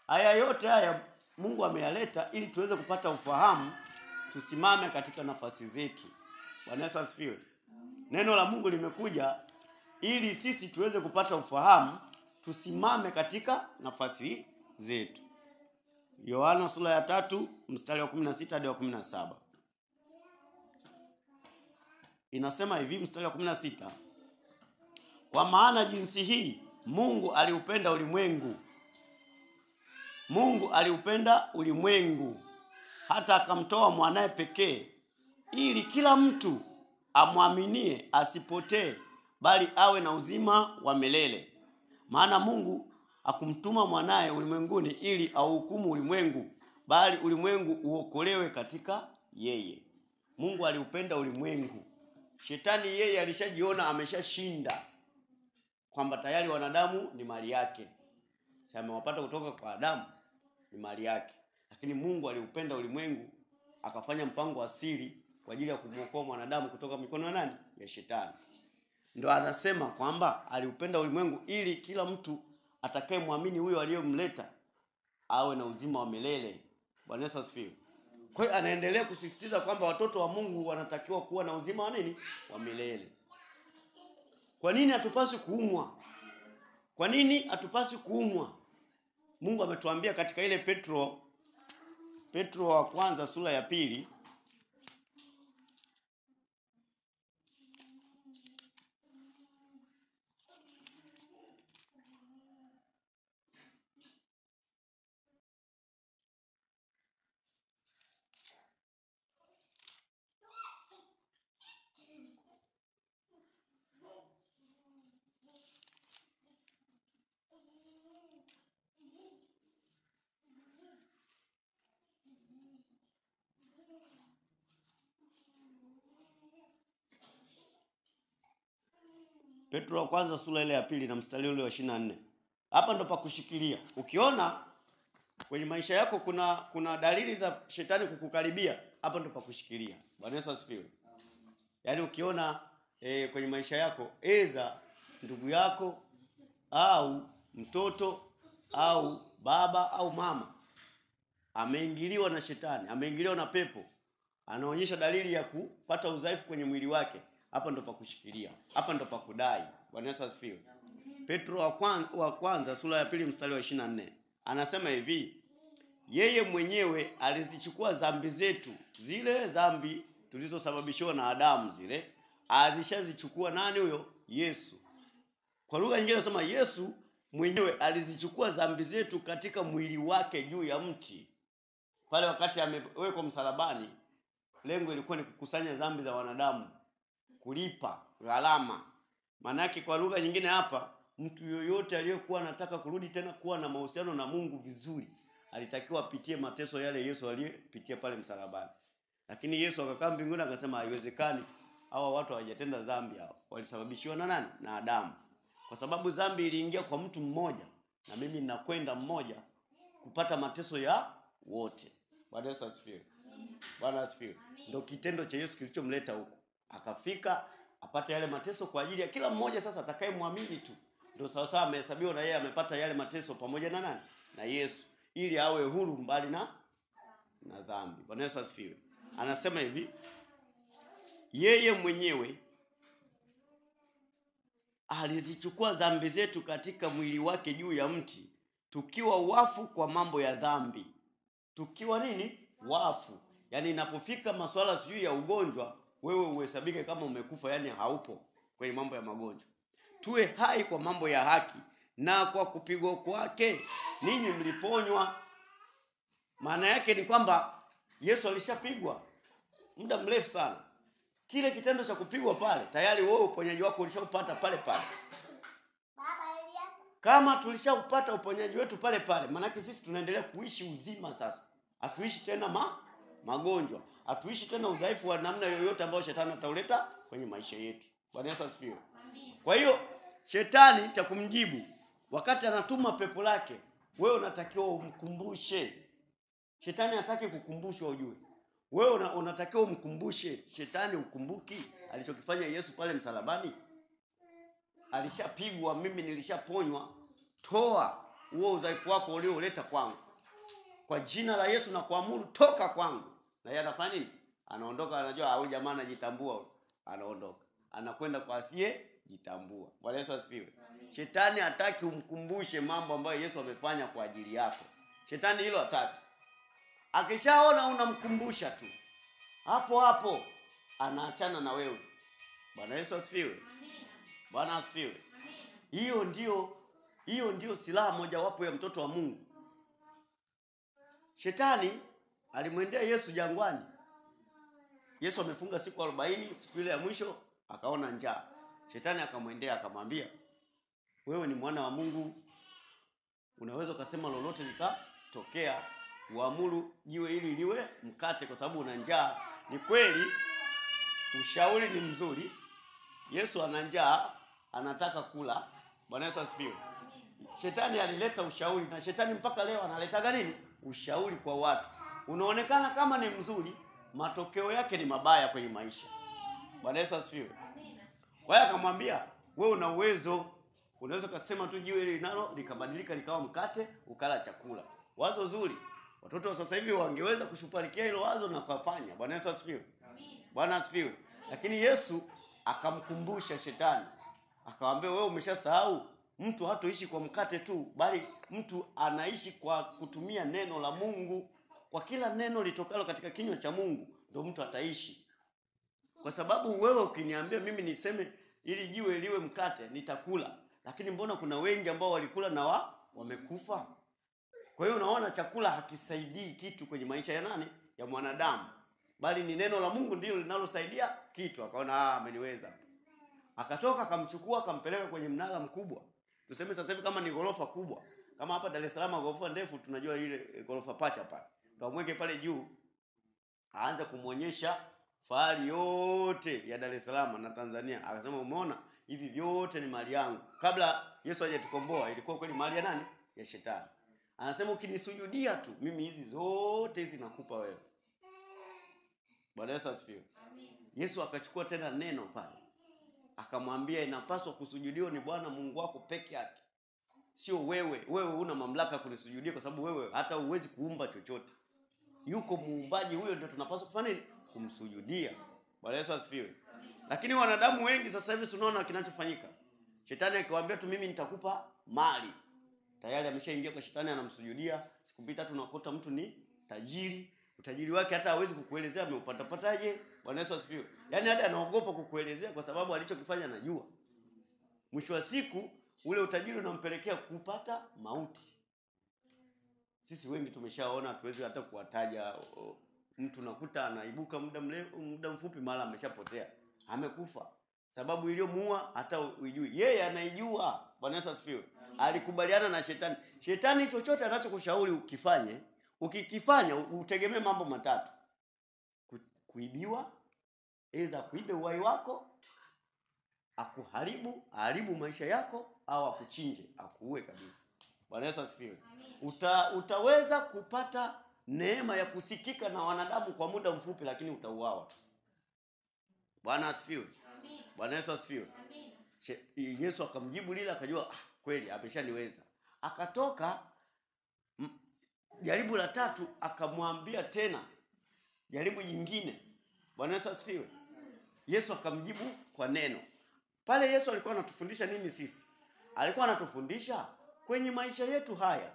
Haya yote haya Mungu ameyaleta ili tuweze kupata ufahamu, tusimame katika nafasi zetu. Bwana Yesu asifiwe. Neno la Mungu limekuja ili sisi tuweze kupata ufahamu, tusimame katika nafasi zetu. Yohana sura ya 3 mstari wa 16 hadi wa 17. Inasema hivi mstari wa 16. Kwa maana jinsi hii Mungu aliupenda ulimwengu. Mungu aliupenda ulimwengu hata akamtoa mwanae pekee ili kila mtu amwaminie asipotee bali awe na uzima wa milele. Maana Mungu akumtuma mwanae ulimwenguni ili auhukumu ulimwengu, bali ulimwengu uokolewe katika yeye. Mungu aliupenda ulimwengu. Shetani yeye alishajiona ameshashinda, kwamba tayari wanadamu ni mali yake. Sasa amewapata kutoka kwa Adamu, ni mali yake. Lakini Mungu aliupenda ulimwengu, akafanya mpango wa siri kwa ajili ya kumwokoa mwanadamu kutoka mikono ya nani? Ya shetani. Ndio anasema kwamba aliupenda ulimwengu ili kila mtu atakayemwamini huyo aliyemleta awe na uzima wa milele. Bwana Yesu asifiwe. Kwa hiyo anaendelea kusisitiza kwamba watoto wa Mungu wanatakiwa kuwa na uzima wa nini? Wa milele. Kwa nini hatupaswi kuumwa? Kwa nini hatupaswi kuumwa? Mungu ametuambia katika ile Petro wa kwanza sura ya 2. Petro wa kwanza sura ile ya 2 na mstari ule wa 24. Hapa ndo pa kushikilia. Ukiona kwenye maisha yako kuna dalili za shetani kukukaribia, hapa ndo pa kushikilia. Bwana Yesu asifiwe. Yaani ukiona kwenye maisha yako eza ndugu yako au mtoto au baba au mama ameingiliwa na shetani, ameingiliwa na pepo, anaonyesha dalili ya kupata udhaifu kwenye mwili wake, hapa ndo pa kushikilia. Hapa ndo pa kudai. Bwana Yesu asifiwe. Petro wa kwanza sura ya 2 mstari wa 24. Anasema hivi, yeye mwenyewe alizichukua dhambi zetu, zile dhambi tulizosababishiwa na Adamu zile, alishazichukua nani huyo? Yesu. Kwa lugha nyingine anasema Yesu mwenyewe alizichukua dhambi zetu katika mwili wake juu ya mti. Pale wakati amewekwa msalabani, lengo ilikuwa ni kukusanya dhambi za wanadamu, kulipa gharama. Maana yake kwa lugha nyingine hapa, mtu yoyote aliyekuwa anataka kurudi tena kuwa na mahusiano na Mungu vizuri, alitakiwa apitie mateso yale Yesu aliyepitia pale msalabani. Lakini Yesu akakaa mbinguni akasema haiwezekani, hawa watu hawajatenda dhambi, hao walisababishiwa na nani? Na Adamu. Kwa sababu dhambi iliingia kwa mtu mmoja, na mimi ninakwenda mmoja kupata mateso ya wote. Bwana Yesu asifiwe. Bwana asifiwe. Ndio kitendo cha Yesu kilichomleta huko. Akafika apate yale mateso kwa ajili ya kila mmoja sasa atakayemwamini tu. Ndio sawa sawa amehesabiwa na yeye amepata yale mateso pamoja na nani? Na Yesu, ili awe huru mbali na dhambi. Bwana Yesu asifiwe. Anasema hivi, yeye mwenyewe alizichukua dhambi zetu katika mwili wake juu ya mti, tukiwa wafu kwa mambo ya dhambi. Tukiwa nini? Wafu. Yaani inapofika masuala sijui ya ugonjwa, wewe uhesabike kama umekufa, yani haupo kwenye mambo ya magonjwa. Tuwe hai kwa mambo ya haki, na kwa kupigwa kwake ninyi mliponywa. Maana yake ni kwamba Yesu alishapigwa muda mrefu sana. Kile kitendo cha kupigwa pale, tayari wewe uponyaji wako ulishaupata pale pale. Kama tulishaupata uponyaji wetu pale pale, maana yake sisi tunaendelea kuishi uzima sasa. Hatuishi tena magonjwa. Hatuishi tena udhaifu wa namna yoyote ambao shetani atauleta kwenye maisha yetu. Bwana Yesu asifiwe. Kwa hiyo shetani cha kumjibu wakati anatuma pepo lake, wewe unatakiwa umkumbushe. Shetani hataki kukumbushwa ujue. Wewe unatakiwa umkumbushe. Shetani ukumbuki alichokifanya Yesu pale msalabani? Alishapigwa, mimi nilishaponywa. Toa huo udhaifu wako ulioleta kwangu. Kwa jina la Yesu na kuamuru toka kwangu. Na yeye anafanya nini? Anaondoka, anajua huyu jamaa anajitambua, anaondoka. Anakwenda kwa asiye jitambua. Bwana Yesu asifiwe. Shetani hataki umkumbushe mambo ambayo Yesu amefanya kwa ajili yako. Shetani hilo hataki. Akishaona unamkumbusha tu, hapo hapo anaachana na wewe. Bwana Yesu asifiwe. Bwana asifiwe. Hiyo ndio silaha moja wapo ya mtoto wa Mungu. Shetani alimwendea Yesu jangwani. Yesu amefunga siku 40, siku ile ya mwisho akaona njaa. Shetani akamwendea akamwambia, wewe ni mwana wa Mungu, unaweza kusema lolote likatokea, uamuru jiwe hili liwe mkate kwa sababu una njaa. Ni kweli ushauri ni mzuri. Yesu ana njaa, anataka kula. Bwana Yesu asifiwe. Shetani alileta ushauri, na shetani mpaka leo analeta nini? Ushauri kwa watu. Unaonekana kama ni mzuri, matokeo yake ni mabaya kwenye maisha. Bwana Yesu asifiwe. Kwa hiyo akamwambia, wewe una uwezo, unaweza kusema tu jiwe hili nalo likabadilika likawa mkate, ukala chakula. Wazo zuri. Watoto wa sasa hivi wangeweza kushuparikia hilo wazo na kufanya. Bwana Yesu asifiwe. Bwana asifiwe. Lakini Yesu akamkumbusha shetani. Akamwambia, wewe umeshasahau, mtu hatoishi kwa mkate tu, bali mtu anaishi kwa kutumia neno la Mungu. Kwa kila neno litokalo katika kinywa cha Mungu ndio mtu ataishi. Kwa sababu wewe ukiniambia mimi niseme ili jiwe liwe mkate, nitakula. Lakini mbona kuna wengi ambao walikula na wamekufa? Kwa hiyo unaona chakula hakisaidii kitu kwenye maisha ya nani? Ya mwanadamu. Bali ni neno la Mungu ndilo linalosaidia kitu. Akaona ameniweza. Akatoka akamchukua akampeleka kwenye mnara mkubwa. Tuseme sasa hivi kama ni gorofa kubwa. Kama hapa Dar es Salaam gorofa ndefu tunajua ile gorofa pacha pale. Tuamweke pale juu. Aanze kumuonyesha fahari yote ya Dar es Salaam na Tanzania. Akasema umeona hivi vyote ni mali yangu. Kabla Yesu hajatukomboa ilikuwa kweli mali ya nani? Ya shetani. Anasema ukinisujudia tu mimi hizi zote hizi nakupa wewe. Bwana Yesu asifiwe. Yesu akachukua tena neno pale. Akamwambia inapaswa kusujudiwa ni Bwana Mungu wako peke yake. Sio wewe. Wewe huna mamlaka kunisujudia kwa sababu wewe hata huwezi kuumba chochote. Yuko muumbaji, huyo ndio tunapaswa kufanya nini? Kumsujudia. Bwana Yesu asifiwe. Lakini wanadamu wengi sasa hivi tunaona kinachofanyika. Shetani akiwaambia tu mimi nitakupa mali. Tayari ameshaingia kwa shetani, anamsujudia. Siku mbili tatu unakuta mtu ni tajiri. Utajiri wake hata hawezi kukuelezea ameupata-pataje. Bwana Yesu asifiwe. Yaani hata anaogopa kukuelezea kwa sababu alichokifanya anajua. Mwisho wa siku ule utajiri unampelekea kupata mauti. Sisi wengi tumeshaona, hatuwezi hata kuwataja. Mtu nakuta anaibuka muda mfupi mara ameshapotea. Amekufa. Sababu iliyomuua hata ujui. Yeye anaijua. Bwana Yesu asifiwe. Alikubaliana na shetani. Shetani chochote anachokushauri ukifanye, ukikifanya utegemee mambo matatu. Kuibiwa, aidha kuibe uhai wako, aharibu maisha yako, au akuchinje, akuue kabisa. Bwana Yesu asifiwe. Utaweza kupata neema ya kusikika na wanadamu kwa muda mfupi, lakini utauawa. Bwana asifiwe. Bwana Yesu asifiwe. Yesu akamjibu lile, akajua kweli ameshaniweza. Akatoka jaribu la tatu, akamwambia tena jaribu jingine. Bwana Yesu asifiwe. Yesu akamjibu kwa neno. Pale Yesu alikuwa anatufundisha nini sisi? Alikuwa anatufundisha kwenye maisha yetu haya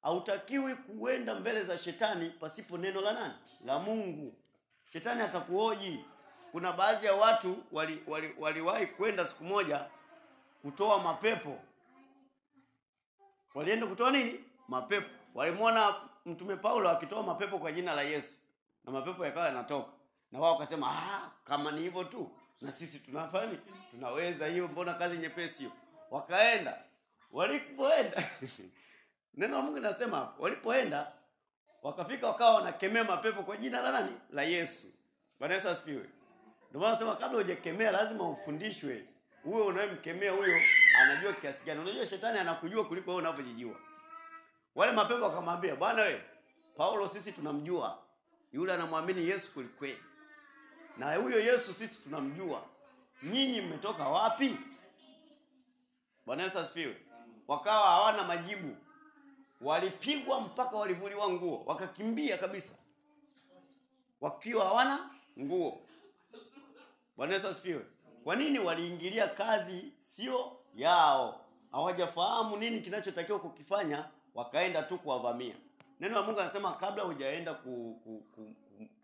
hautakiwi kuenda mbele za shetani pasipo neno la nani? La Mungu. Shetani atakuoji. Kuna baadhi ya watu waliwahi kwenda siku moja kutoa mapepo. Walienda kutoa nini? Mapepo. Walimwona Mtume Paulo akitoa mapepo kwa jina la Yesu. Na mapepo yakawa yanatoka. Na wao wakasema, kama ni hivyo tu, na sisi tunafanya, tunaweza hiyo, mbona kazi nyepesi hiyo. Wakaenda. Walipoenda neno la Mungu linasema hapo, walipoenda wakafika wakawa wanakemea mapepo kwa jina la nani? La Yesu. Bwana Yesu asifiwe. Ndio maana nasema kabla hujakemea lazima ufundishwe. Uwe unayemkemea huyo anajua kiasi gani. Unajua shetani anakujua kuliko wewe unavyojijua. Wale mapepo wakamwambia, "Bwana wewe, Paulo sisi tunamjua. Yule anamwamini Yesu kweli. Na huyo Yesu sisi tunamjua. Nyinyi mmetoka wapi?" Bwana Yesu asifiwe. Wakawa hawana majibu. Walipigwa mpaka walivuliwa nguo, wakakimbia kabisa. Wakiwa hawana nguo. Bwana Yesu asifiwe. Kwa nini? Waliingilia kazi sio yao. Hawajafahamu nini kinachotakiwa kukifanya, wakaenda tu kuwavamia. Neno la Mungu anasema kabla hujaenda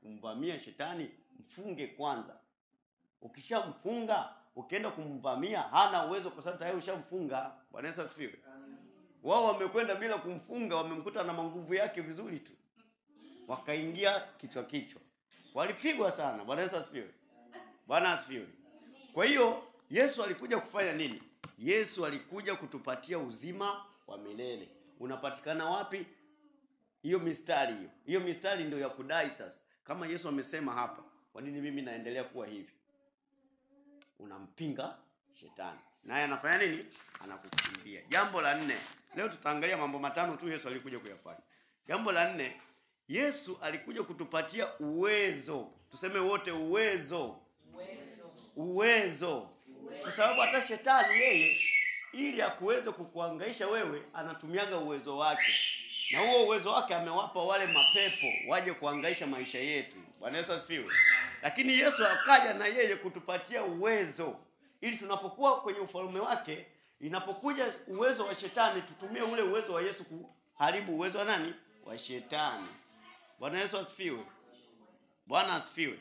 kumvamia shetani, mfunge kwanza. Ukishamfunga, ukienda kumvamia, hana uwezo kwa sababu tayari ushamfunga. Bwana Yesu asifiwe. Wao wamekwenda bila kumfunga, wamemkuta na nguvu yake vizuri tu. Wakaingia kichwa. Walipigwa sana. Bwana Yesu asifiwe. Bwana asifiwe. Kwa hiyo Yesu alikuja kufanya nini? Yesu alikuja kutupatia uzima wa milele. Unapatikana wapi? Hiyo mistari hiyo. Hiyo mistari ndio ya kudai sasa. Kama Yesu amesema hapa, kwa nini mimi naendelea kuwa hivi? Unampinga shetani. Naye anafanya nini? Anakukimbia. Jambo la 4. Leo tutaangalia mambo matano tu Yesu alikuja kuyafanya. Jambo la 4, Yesu alikuja kutupatia uwezo. Tuseme wote uwezo. Kwa sababu hata shetani yeye ili akuweze kukuhangaisha wewe anatumiaga uwezo wake. Na huo uwezo wake amewapa wale mapepo waje kuhangaisha maisha yetu. Bwana Yesu asifiwe. Lakini Yesu akaja na yeye kutupatia uwezo ili tunapokuwa kwenye ufalme wake, inapokuja uwezo wa shetani tutumie ule uwezo wa Yesu kuharibu uwezo wa nani? Wa shetani. Bwana Yesu asifiwe. Bwana asifiwe.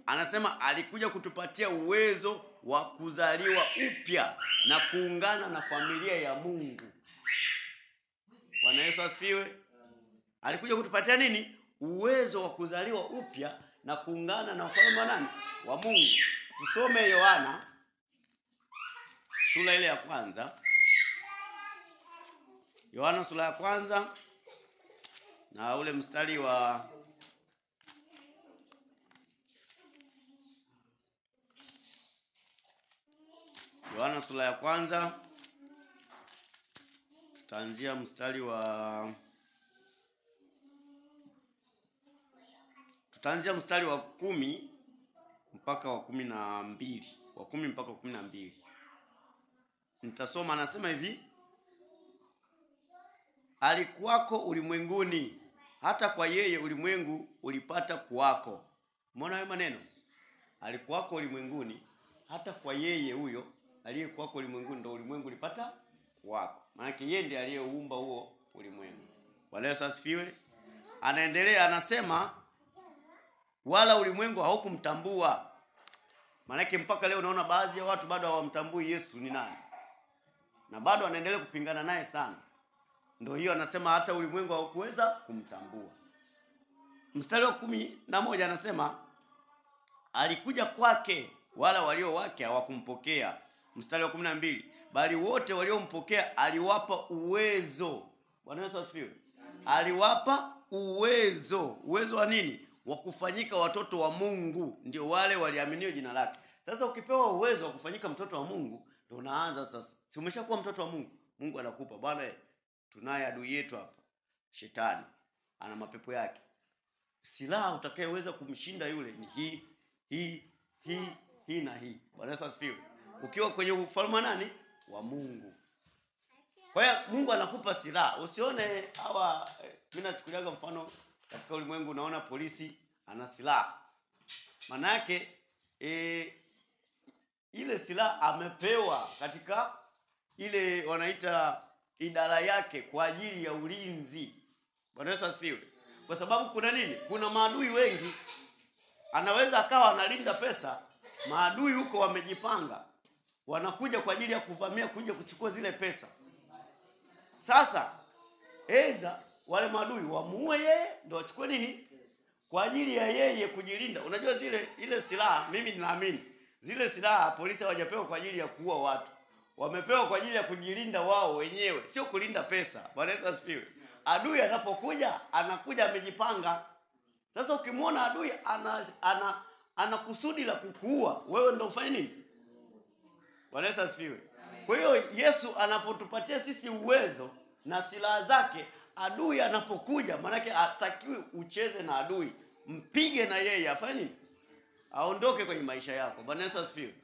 Anasema alikuja kutupatia uwezo wa kuzaliwa upya na kuungana na familia ya Mungu. Bwana Yesu asifiwe. Alikuja kutupatia nini? Uwezo wa kuzaliwa upya na kuungana na ufalme wa nani? Wa Mungu. Tusome Yohana sura ile ya kwanza. Yohana sura ya kwanza na ule mstari wa Yohana sura ya kwanza tutaanzia mstari wa 10 mpaka wa 12. Wa 10 mpaka 12. Nitasoma, anasema hivi: alikuwako ulimwenguni, hata kwa yeye ulimwengu ulipata kuwako. Umeona hayo maneno? Alikuwako ulimwenguni, hata kwa yeye huyo aliyekuwako ulimwenguni ndio ulimwengu ulipata kuwako. Maana yeye ndiye aliyeumba huo ulimwengu. Bwana Yesu asifiwe. Anaendelea anasema wala ulimwengu haukumtambua. Maana yake mpaka leo unaona baadhi ya watu bado hawamtambui Yesu ni nani. Na bado anaendelea kupingana naye sana. Ndio hiyo anasema hata ulimwengu haukuweza kumtambua. Mstari wa 11 anasema alikuja kwake, wala walio wake hawakumpokea. Mstari wa 12, bali wote waliompokea aliwapa uwezo. Bwana Yesu asifiwe. Aliwapa uwezo. Uwezo wa nini? Wa kufanyika watoto wa Mungu, ndio wale waliaminio jina lake. Sasa ukipewa uwezo wa kufanyika mtoto wa Mungu, ndio unaanza sasa. Si umeshakuwa mtoto wa Mungu? Mungu anakupa, bwana, tunaye adui yetu hapa, Shetani. Ana mapepo yake. Silaha utakayeweza kumshinda yule ni hii na hii. Bwana Yesu asifiwe. Ukiwa kwenye ufalme nani? Wa Mungu. Kwa hiyo Mungu anakupa silaha. Usione hawa, mimi nachukuliaga mfano katika ulimwengu, unaona polisi ana silaha. Maana yake ile silaha amepewa katika ile wanaita idara yake kwa ajili ya ulinzi. Bwana Yesu asifiwe. Kwa sababu kuna nini? Kuna maadui wengi. Anaweza akawa analinda pesa, maadui huko wamejipanga, wanakuja kwa ajili ya kuvamia, kuja kuchukua zile pesa. Sasa wale maadui wamuue yeye ndio wachukue nini? Kwa ajili ya yeye kujilinda. Unajua ile silaha, mimi ninaamini zile silaha polisi hawajapewa kwa ajili ya kuua watu. Wamepewa kwa ajili ya kujilinda wao wenyewe, sio kulinda pesa. Bwana Yesu asifiwe. Adui anapokuja, anakuja amejipanga. Sasa ukimwona adui ana kusudi la kukuua, wewe ndio ufanye nini? Bwana Yesu asifiwe. Kwa hiyo Yesu anapotupatia sisi uwezo na silaha zake, adui anapokuja, maana yake atakiwi ucheze na adui, mpige na yeye, afanye nini? Aondoke kwenye maisha yako. Bwana Yesu asifiwe.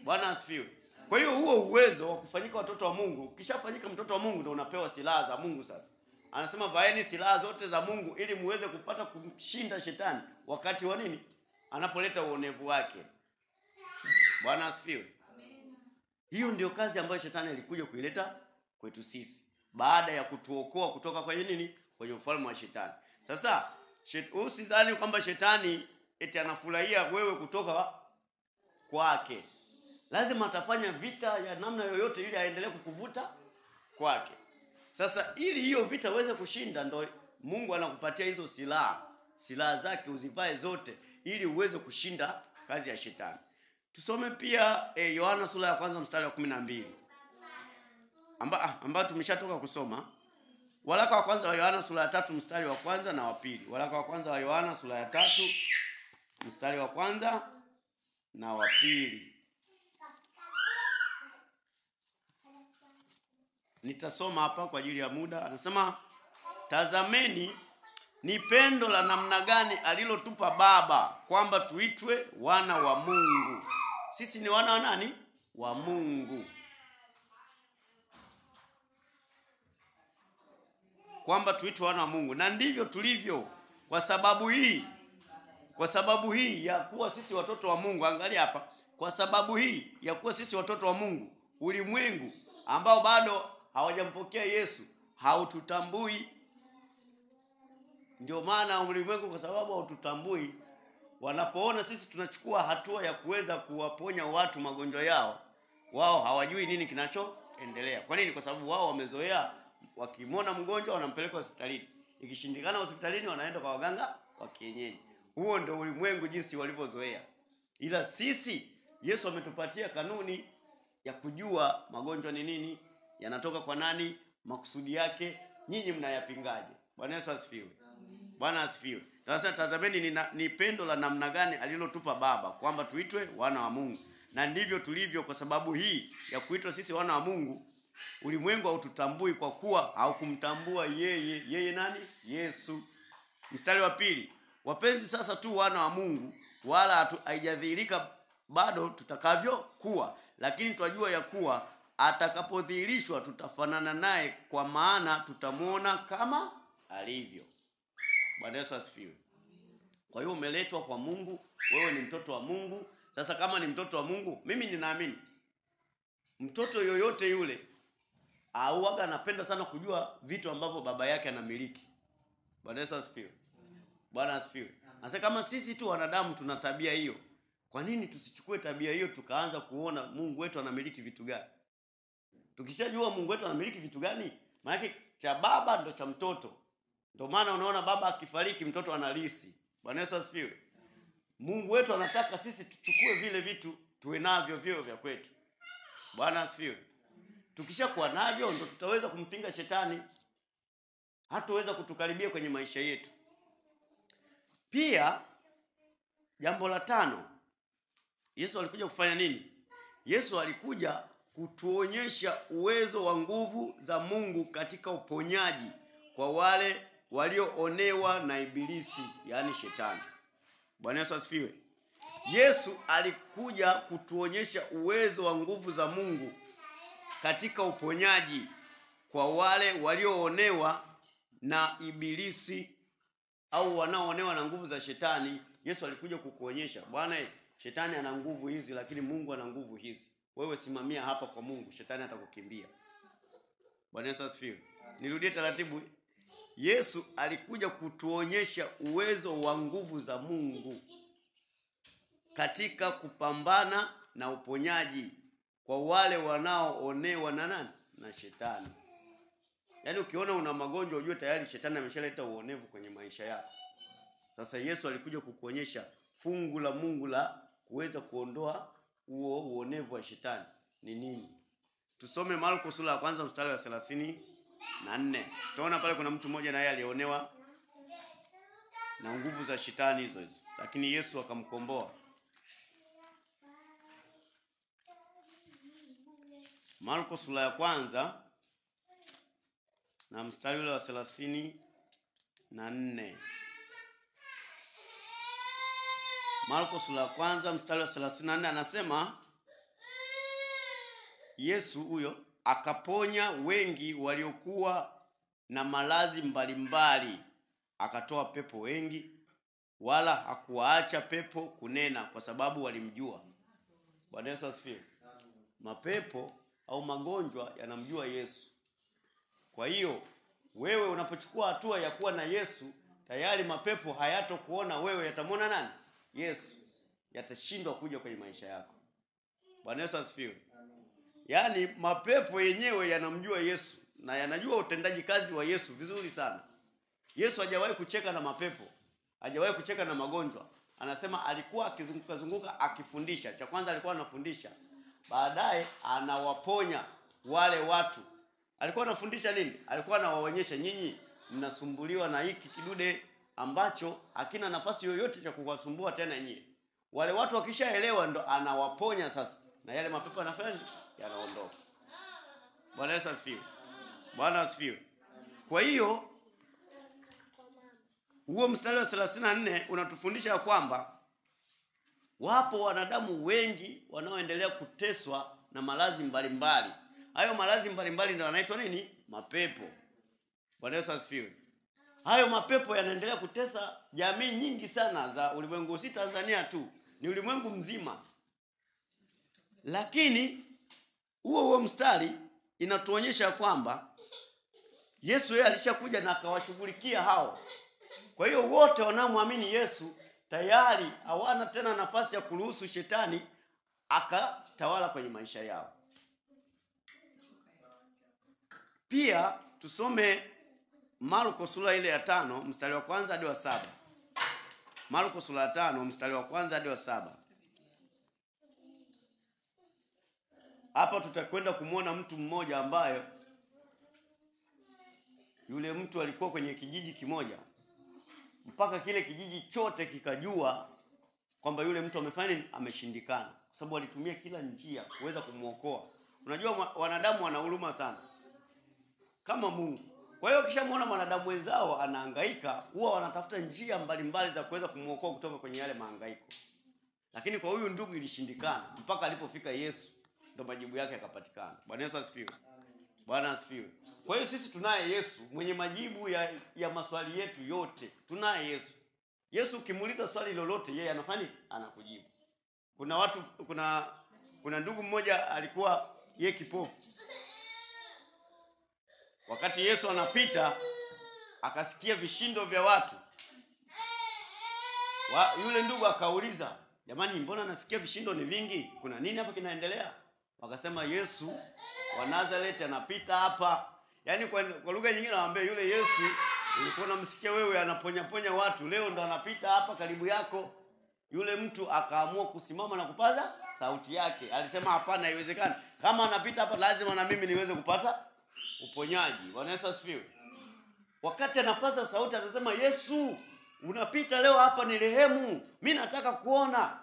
Bwana asifiwe. Kwa hiyo huo uwezo wa kufanyika watoto wa Mungu, ukishafanyika mtoto wa Mungu ndio unapewa silaha za Mungu sasa. Anasema vaeni silaha zote za Mungu ili muweze kupata kumshinda Shetani wakati wa nini? Anapoleta uonevu wake. Bwana asifiwe. Hiyo ndio kazi ambayo Shetani alikuja kuileta kwetu sisi, baada ya kutuokoa kutoka kwenye nini? Kwenye ufalme wa Shetani. Sasa usidhani kwamba Shetani eti anafurahia wewe kutoka kwake. Lazima atafanya vita ya namna yoyote ili aendelee kukuvuta kwake. Sasa ili hiyo vita uweze kushinda, ndo Mungu anakupatia hizo silaha zake uzivae zote ili uweze kushinda kazi ya Shetani. Tusome pia Yohana sura ya kwanza mstari wa 12. Ambao tumeshatoka kusoma. Waraka wa kwanza wa Yohana sura ya 3 mstari wa kwanza na wa pili. Waraka wa kwanza wa Yohana sura ya 3 mstari wa kwanza na wa pili. Nitasoma hapa kwa ajili ya muda. Anasema, tazameni ni pendo la namna gani alilotupa Baba kwamba tuitwe wana wa Mungu. Sisi ni wana wa nani? Wa Mungu. Kwamba tuitwe wana wa Mungu. Na ndivyo tulivyo. Kwa sababu hii ya kuwa sisi watoto wa Mungu. Angalia hapa. Kwa sababu hii ya kuwa sisi watoto wa Mungu, ulimwengu ambao bado hawajampokea Yesu haututambui. Ndio maana ulimwengu, kwa sababu haututambui, wanapoona sisi tunachukua hatua ya kuweza kuwaponya watu magonjwa yao, wao hawajui nini kinachoendelea. Kwa nini? Kwa sababu wao wamezoea, wakimwona mgonjwa wanampeleka hospitalini. Ikishindikana hospitalini wanaenda kwa waganga wa kienyeji. Huo ndio ulimwengu jinsi walivyozoea. Ila sisi Yesu ametupatia kanuni ya kujua magonjwa ni nini, yanatoka kwa nani, makusudi yake, nyinyi mnayapingaje. Bwana Yesu asifiwe. Bwana asifiwe. Sasa tazameni ni pendo la namna gani alilotupa Baba kwamba tuitwe wana wa Mungu. Na ndivyo tulivyo kwa sababu hii ya kuitwa sisi wana wa Mungu. Ulimwengu haututambui kwa kuwa haukumtambua yeye nani? Yesu. Mstari wa 2. Wapenzi, sasa tu wana wa Mungu, wala haijadhihirika bado tutakavyokuwa, lakini twajua ya kuwa atakapodhihirishwa tutafanana naye, kwa maana tutamwona kama alivyo. Bwana Yesu asifiwe. Kwa hiyo umeletwa kwa Mungu, wewe ni mtoto wa Mungu. Sasa kama ni mtoto wa Mungu, mimi ninaamini mtoto yoyote yule auaga anapenda sana kujua vitu ambavyo baba yake anamiliki. Bwana Yesu asifiwe. Bwana asifiwe. Sasa kama sisi tu wanadamu tuna tabia hiyo, kwa nini tusichukue tabia hiyo tukaanza kuona Mungu wetu anamiliki vitu gani? Tukishajua Mungu wetu anamiliki vitu gani, maana cha baba ndo cha mtoto. Ndio maana unaona baba akifariki mtoto analisi. Bwana Yesu asifiwe. Mungu wetu anataka sisi tuchukue vile vitu tuwe navyo vyo vya kwetu. Bwana asifiwe. Tukishakuwa navyo ndo tutaweza kumpinga shetani. Hataweza kutukaribia kwenye maisha yetu. Pia jambo la 5. Yesu alikuja kufanya nini? Yesu alikuja kutuonyesha uwezo wa nguvu za Mungu katika uponyaji kwa wale walioonewa na ibilisi, yani shetani. Bwana Yesu asifiwe. Yesu alikuja kutuonyesha uwezo wa nguvu za Mungu katika uponyaji kwa wale walioonewa na ibilisi au wanaoonewa na nguvu za shetani. Yesu alikuja kukuonyesha, bwana, shetani ana nguvu hizi lakini Mungu ana nguvu hizi. Wewe simamia hapa kwa Mungu, shetani atakukimbia. Bwana Yesu asifiwe. Nirudie taratibu. Yesu alikuja kutuonyesha uwezo wa nguvu za Mungu katika kupambana na uponyaji kwa wale wanaoonewa na nani? Na shetani. Yaani ukiona una magonjwa ujue tayari shetani ameshaleta uonevu kwenye maisha yako. Sasa Yesu alikuja kukuonyesha fungu la Mungu la kuweza kuondoa huo uonevu wa shetani ni nini. Tusome Marko sura ya 1 mstari wa 34. Tutaona pale kuna mtu mmoja naye alionewa na nguvu za shetani hizo, lakini Yesu akamkomboa. Marko sura ya 1 na mstari ule wa 34. Marko sura ya 1 mstari wa 34 anasema Yesu huyo akaponya wengi waliokuwa na maradhi mbalimbali, akatoa pepo wengi, wala hakuwaacha pepo kunena kwa sababu walimjua. Bwana Yesu asifiwe. Mapepo au magonjwa yanamjua Yesu. Kwa hiyo wewe unapochukua hatua ya kuwa na Yesu, tayari mapepo hayatokuona wewe, yatamwona nani? Yesu. Yatashindwa kuja kwenye maisha yako. Bwana Yesu asifiwe. Yaani mapepo yenyewe yanamjua Yesu na yanajua utendaji kazi wa Yesu vizuri sana. Yesu hajawahi kucheka na mapepo, hajawahi kucheka na magonjwa. Anasema alikuwa akizunguka akifundisha. Cha kwanza alikuwa anafundisha, baadaye anawaponya wale watu. Alikuwa anafundisha nini? Alikuwa anawaonyesha, nyinyi mnasumbuliwa na hiki kidude ambacho hakina nafasi yoyote cha kuwasumbua tena nyinyi. Wale watu wakishaelewa ndo anawaponya sasa. Na yale mapepo yanafanya yanaondoka. Bwana Yesu asifiwe. Bwana asifiwe. Kwa hiyo huo mstari wa 34 unatufundisha kwamba wapo wanadamu wengi wanaoendelea kuteswa na maradhi mbalimbali. Hayo maradhi mbalimbali ndio yanaitwa nini? Mapepo. Bwana Yesu asifiwe. Hayo mapepo yanaendelea kutesa jamii nyingi sana za ulimwengu, si Tanzania tu, ni ulimwengu mzima. Lakini huo mstari inatuonyesha kwamba Yesu yeye alishakuja na akawashughulikia hao. Kwa hiyo wote wanaomwamini Yesu tayari hawana tena nafasi ya kuruhusu shetani akatawala kwenye maisha yao. Pia tusome Marko sura ile ya 5 mstari wa 1 hadi wa 7. Marko sura ya 5 mstari wa 1 hadi wa 7. Hapa tutakwenda kumuona mtu mmoja ambaye yule mtu alikuwa kwenye kijiji kimoja, mpaka kile kijiji chote kikajua kwamba yule mtu amefanya nini, ameshindikana, kwa sababu alitumia kila njia kuweza kumuokoa. Unajua wanadamu wana huruma sana kama Mungu. Kwa hiyo kishamuona mwanadamu wenzao anahangaika, huwa wanatafuta njia mbalimbali za kuweza kumuokoa kutoka kwenye yale mahangaiko. Lakini kwa huyu ndugu ilishindikana, mpaka alipofika Yesu ndo majibu yake yakapatikana. Bwana Yesu asifiwe. Bwana asifiwe. Kwa hiyo sisi tunaye Yesu mwenye majibu ya maswali yetu yote. Tunaye Yesu. Yesu ukimuuliza swali lolote yeye anafanya, anakujibu. Kuna ndugu mmoja alikuwa yeye kipofu. Wakati Yesu anapita akasikia vishindo vya watu. Yule ndugu akauliza, jamani, mbona nasikia vishindo ni vingi? Kuna nini hapa kinaendelea? Wakasema Yesu wa Nazareth anapita hapa. Yaani kwa lugha nyingine anawaambia yule Yesu ulikuwa unamsikia wewe anaponya watu, leo ndo anapita hapa karibu yako. Yule mtu akaamua kusimama na kupaza sauti yake. Alisema hapana, haiwezekani. Kama anapita hapa lazima na mimi niweze kupata uponyaji. Bwana Yesu asifiwe. Wakati anapaza sauti anasema, Yesu unapita leo hapa, ni rehemu, mimi nataka kuona.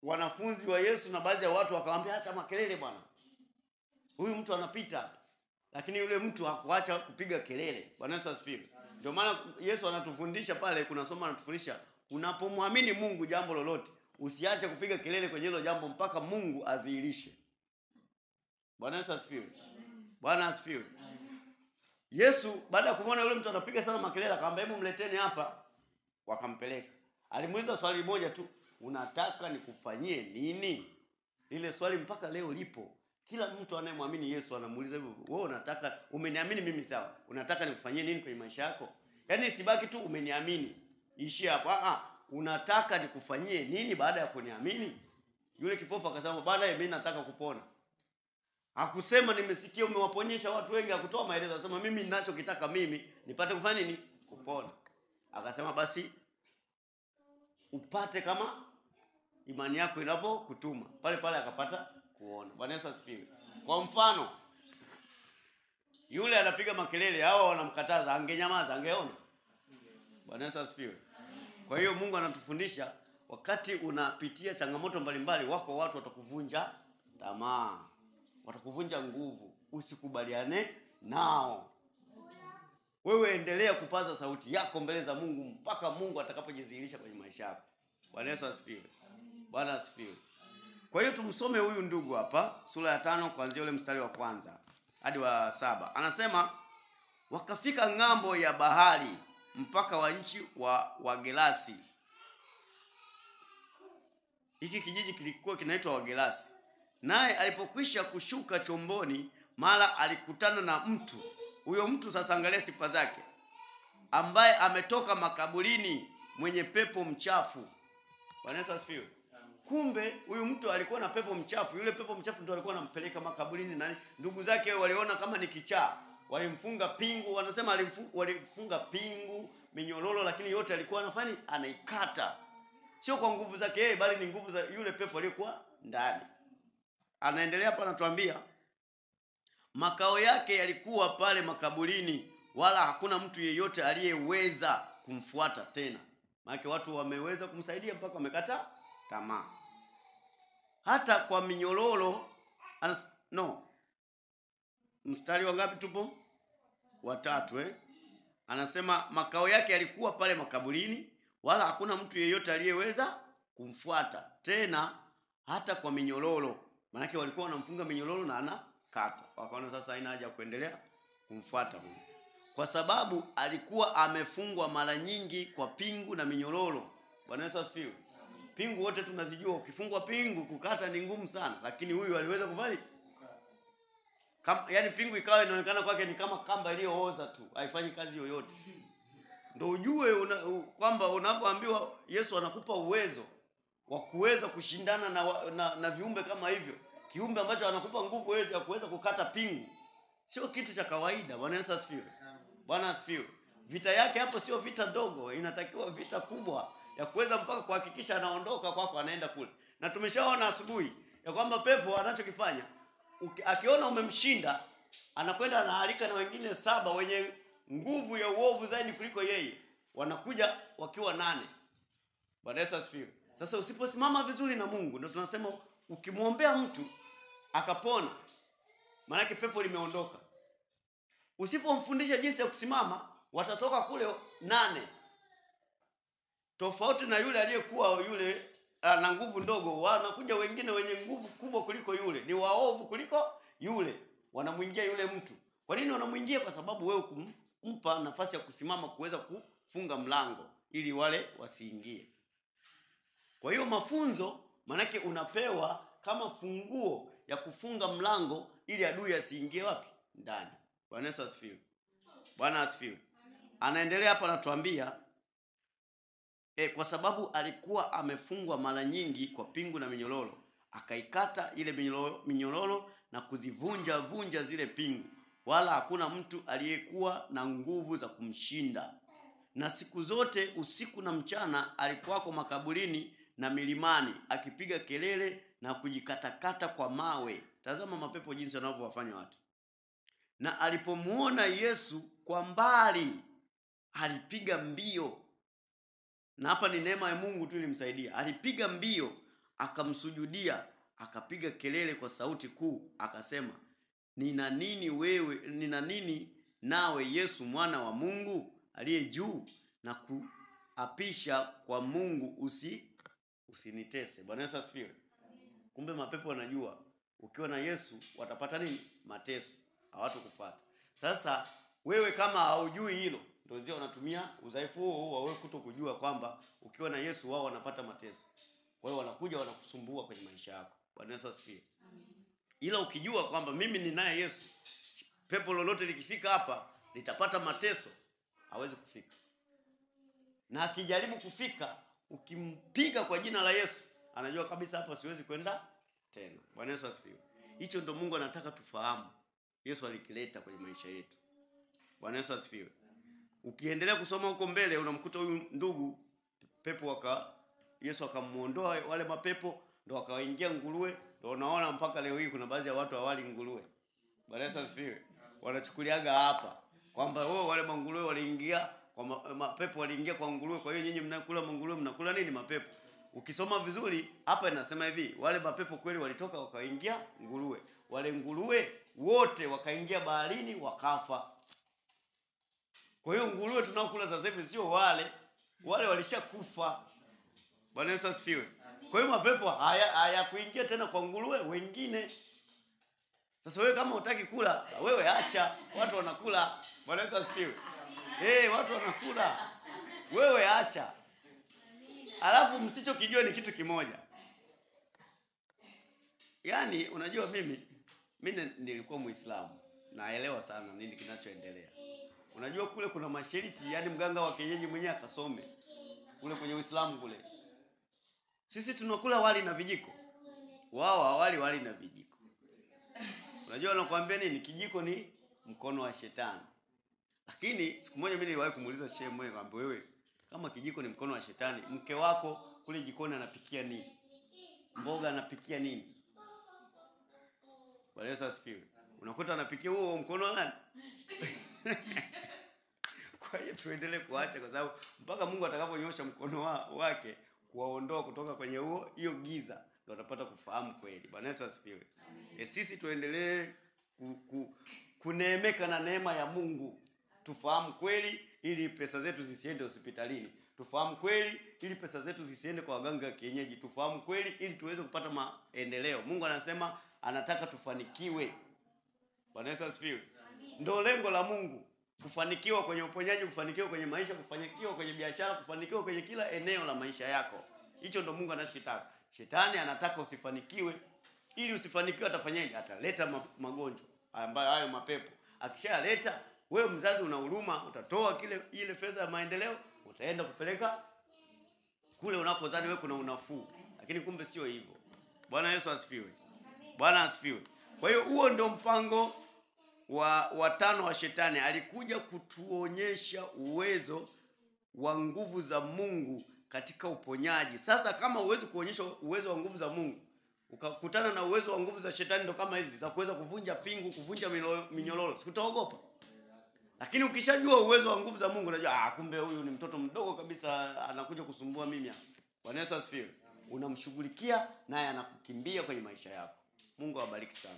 Wanafunzi wa Yesu na baadhi ya watu wakamwambia, acha makelele bwana, huyu mtu anapita. Lakini yule mtu hakuacha kupiga kelele. Bwana Yesu asifiwe. Ndio maana Yesu anatufundisha pale, kuna somo anatufundisha, unapomwamini Mungu jambo lolote, usiache kupiga kelele kwenye hilo jambo mpaka Mungu adhihirishe. Bwana Yesu asifiwe. Bwana asifiwe. Yesu baada ya kumwona yule mtu anapiga sana makelele akamwambia, hebu mleteni hapa. Wakampeleka. Alimuuliza swali moja tu, unataka nikufanyie nini? Lile swali mpaka leo lipo. Kila mtu anayemwamini Yesu anamuuliza hivyo, wewe unataka, umeniamini mimi sawa, unataka nikufanyie nini kwenye maisha yako? Yaani sibaki tu umeniamini, ishia hapa. Unataka nikufanyie nini baada ya kuniamini? Yule kipofu akasema, baada mimi nataka kupona. Hakusema nimesikia umewaponyesha watu wengi, hakutoa maelezo. Akasema mimi ninachokitaka mimi nipate kufanya nini? Kupona. Akasema basi upate kama imani yako inapokutuma. Pale pale akapata kuona. Bwana Yesu asifiwe. Kwa mfano, yule anapiga makelele, hao wanamkataza, angenyamaza, angeona. Bwana Yesu asifiwe. Kwa hiyo Mungu anatufundisha, wakati unapitia changamoto mbalimbali, wako watu watakuvunja tamaa, watakuvunja nguvu, usikubaliane nao. Wewe endelea kupaza sauti yako mbele za Mungu mpaka Mungu atakapojidhihirisha kwenye maisha yako. Bwana Yesu asifiwe. Bwana asifiwe. Kwa hiyo tumsome huyu ndugu hapa, sura ya 5 kuanzia ule mstari wa 1 hadi wa 7. Anasema, wakafika ng'ambo ya bahari mpaka wa nchi wa Gerasi. Hiki kijiji kilikuwa kinaitwa Wagerasi. Naye alipokwisha kushuka chomboni, mara alikutana na mtu. Huyo mtu sasa, angalia sifa zake, ambaye ametoka makaburini, mwenye pepo mchafu. Bwana Yesu asifiwe. Kumbe huyu mtu alikuwa na pepo mchafu. Yule pepo mchafu ndio alikuwa anampeleka makaburini. Nani? Ndugu zake waliona kama ni kichaa, walimfunga pingu. Wanasema walifunga pingu, minyororo, lakini yote alikuwa anafanya, anaikata. Sio kwa nguvu zake yeye, bali ni nguvu za yule pepo aliyekuwa ndani. Anaendelea hapa anatuambia, makao yake yalikuwa pale makaburini, wala hakuna mtu yeyote aliyeweza kumfuata tena. Maana watu wameweza kumsaidia mpaka wamekata tamaa. Hata kwa minyororo, mstari wa ngapi tupo? Wa 3 Anasema makao yake yalikuwa pale makaburini, wala hakuna mtu yeyote aliyeweza kumfuata tena, hata kwa minyororo. Maana walikuwa wanamfunga minyororo na anakata. Wakaona sasa haina haja kuendelea kumfuata huyo, kwa sababu alikuwa amefungwa mara nyingi kwa pingu na minyororo. Bwana Yesu asifiwe. Pingu wote tunazijua, ukifungwa pingu kukata ni ngumu sana, lakini huyu aliweza kufanya. Yaani pingu ikawa inaonekana kwake ni kama kamba iliyooza tu, haifanyi kazi yoyote. Ndio ujue kwamba unapoambiwa Yesu anakupa uwezo wa kuweza kushindana na viumbe kama hivyo. Kiumbe ambacho anakupa nguvu wewe ya kuweza kukata pingu, sio kitu cha kawaida. Bwana Yesu asifiwe. Bwana asifiwe. Vita yake hapo sio vita ndogo, inatakiwa vita kubwa ya kuweza mpaka kuhakikisha anaondoka kwako, anaenda kule. Na tumeshaona asubuhi ya kwamba pepo anachokifanya, akiona umemshinda, anakwenda anahalika na wengine 7 wenye nguvu ya uovu zaidi kuliko yeye. Wanakuja wakiwa 8. Bwana Yesu asifiwe. Sasa usiposimama vizuri na Mungu, ndio tunasema ukimwombea mtu akapona, maana yake pepo limeondoka. Usipomfundisha jinsi ya kusimama, watatoka kule 8. Tofauti na yule aliyekuwa yule na nguvu ndogo, wanakuja wengine wenye nguvu kubwa kuliko yule, ni waovu kuliko yule, wanamuingia yule mtu. Kwa nini wanamuingia? Kwa sababu wewe kumpa nafasi ya kusimama kuweza kufunga mlango ili wale wasiingie. Kwa hiyo mafunzo manake unapewa kama funguo ya kufunga mlango ili adui asiingie wapi? Ndani. Bwana Yesu asifiwe. Bwana asifiwe. Anaendelea hapa anatuambia kwa sababu alikuwa amefungwa mara nyingi kwa pingu na minyororo, akaikata ile minyororo na kuzivunja zile pingu, wala hakuna mtu aliyekuwa na nguvu za kumshinda. Na siku zote usiku na mchana alikuwako makaburini na milimani, akipiga kelele na kujikatakata kwa mawe. Tazama mapepo jinsi wanavyowafanya watu. Na alipomuona Yesu kwa mbali, alipiga mbio. Na hapa ni neema ya Mungu tu ilimsaidia. Alipiga mbio, akamsujudia, akapiga kelele kwa sauti kuu, akasema, nina nini nawe Yesu mwana wa Mungu aliye juu? Na kuapisha kwa Mungu, usinitese. Bwana Yesu asifiwe. Kumbe mapepo wanajua ukiwa na Yesu watapata nini? Mateso, hawatakufuata. Sasa wewe kama haujui hilo, ndio ndio wanatumia udhaifu huo wa wewe kutokujua kwamba ukiwa na Yesu wao wanapata mateso. Kwa hiyo wanakuja wanakusumbua kwenye maisha yako. Bwana Yesu asifiwe. Amen. Ila ukijua kwamba mimi ninaye Yesu, pepo lolote likifika hapa litapata mateso, hawezi kufika. Na akijaribu kufika, ukimpiga kwa jina la Yesu, anajua kabisa hapa siwezi kwenda tena. Bwana Yesu asifiwe. Hicho ndio Mungu anataka tufahamu. Yesu alikileta kwenye maisha yetu. Bwana Yesu asifiwe. Ukiendelea kusoma huko mbele unamkuta huyu ndugu pepo Yesu akamuondoa wale mapepo, ndio akawaingia nguruwe. Ndio unaona mpaka leo hii kuna baadhi ya watu hawali nguruwe. Bwana Yesu asifiwe. Wanachukuliaga hapa kwamba wale manguruwe waliingia kwa mapepo, waliingia kwa nguruwe, kwa hiyo nyinyi mnakula manguruwe, mnakula nini? Mapepo. Ukisoma vizuri hapa inasema hivi, wale mapepo kweli walitoka wakaingia nguruwe. Wale nguruwe wote wakaingia baharini wakafa. Kwa hiyo nguruwe tunaokula sasa hivi sio wale walishakufa. Bwana Yesu asifiwe. Kwa hiyo mapepo hayakuingia tena kwa nguruwe wengine. Sasa wewe kama hutaki kula, wewe acha, watu wanakula. Bwana Yesu asifiwe. Watu wanakula. Wewe acha. Alafu msichokijua ni kitu kimoja. Yaani unajua mimi nilikuwa Muislamu. Naelewa sana nini kinachoendelea. Unajua kule kuna masharti, yani mganga wa kienyeji mwenyewe akasome. Kule kwenye Uislamu kule. Sisi tunakula wali na vijiko. Wao hawali wali na vijiko. Unajua anakuambia nini? Kijiko ni mkono wa shetani. Lakini siku moja mimi niliwahi kumuuliza shehe mmoja, nikamwambia wewe, kama kijiko ni mkono wa shetani, mke wako kule jikoni anapikia nini? Mboga anapikia nini? Bwana Yesu asifiwe. Unakuta anapikia huo mkono wa nani? Kwa hiyo tuendelee kuacha, kwa sababu mpaka Mungu atakaponyosha mkono wake kuwaondoa kutoka kwenye hiyo giza, ndio watapata kufahamu kweli. Bwana Yesu asifiwe. Sisi tuendelee kuneemeka na neema ya Mungu. Tufahamu kweli ili pesa zetu zisiende hospitalini. Tufahamu kweli ili pesa zetu zisiende kwa waganga wa kienyeji. Tufahamu kweli ili tuweze kupata maendeleo. Mungu anasema anataka tufanikiwe. Bwana Yesu asifiwe. Ndio lengo la Mungu. Kufanikiwa kwenye uponyaji, kufanikiwa kwenye maisha, kufanikiwa kwenye biashara, kufanikiwa kwenye kila eneo la maisha yako. Hicho ndio Mungu anachotaka. Shetani anataka usifanikiwe. Ili usifanikiwe atafanyaje? Ataleta magonjwa ambayo hayo mapepo. Akishaleta, wewe mzazi una huruma, utatoa ile fedha ya maendeleo, utaenda kupeleka kule unapodhani wewe kuna unafuu. Lakini kumbe sio hivyo. Bwana Yesu asifiwe. Bwana asifiwe. Kwa hiyo huo ndio mpango wa tano wa shetani. Alikuja kutuonyesha uwezo wa nguvu za Mungu katika uponyaji. Sasa kama uwezi kuonyesha uwezo wa nguvu za Mungu, ukakutana na uwezo wa nguvu za shetani ndo kama hizi za kuweza kuvunja pingu, kuvunja minyororo, sikutaogopa. Lakini ukishajua uwezo wa nguvu za Mungu, unajua kumbe huyu ni mtoto mdogo kabisa anakuja kusumbua mimi hapa. Bwana Yesu asifiwe. Unamshughulikia naye anakukimbia kwenye maisha yako. Mungu awabariki sana.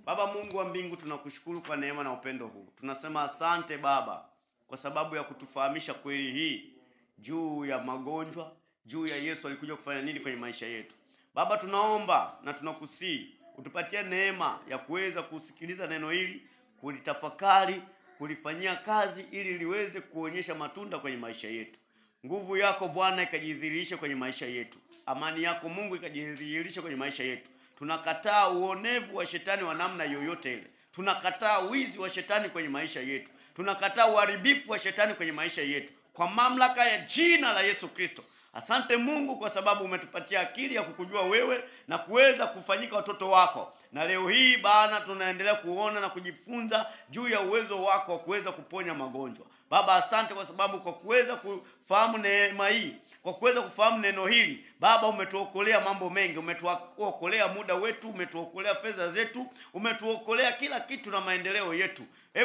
Baba Mungu wa mbingu, tunakushukuru kwa neema na upendo huu. Tunasema asante Baba kwa sababu ya kutufahamisha kweli hii juu ya magonjwa, juu ya Yesu alikuja kufanya nini kwenye maisha yetu. Baba, tunaomba na tunakusii utupatie neema ya kuweza kusikiliza neno hili, kulitafakari, kulifanyia kazi ili liweze kuonyesha matunda kwenye maisha yetu. Nguvu yako Bwana ikajidhihirishe kwenye maisha yetu. Amani yako Mungu ikajidhihirishe kwenye maisha yetu. Tunakataa uonevu wa shetani wa namna yoyote ile. Tunakataa wizi wa shetani kwenye maisha yetu. Tunakataa uharibifu wa shetani kwenye maisha yetu. Kwa mamlaka ya jina la Yesu Kristo. Asante Mungu kwa sababu umetupatia akili ya kukujua wewe na kuweza kufanyika watoto wako. Na leo hii Bwana tunaendelea kuona na kujifunza juu ya uwezo wako wa kuweza kuponya magonjwa. Baba, asante kwa sababu kwa kuweza kufahamu neema hii, kwa kuweza kufahamu neno hili, Baba umetuokolea mambo mengi, umetuokolea muda wetu, umetuokolea fedha zetu, umetuokolea kila kitu na maendeleo yetu.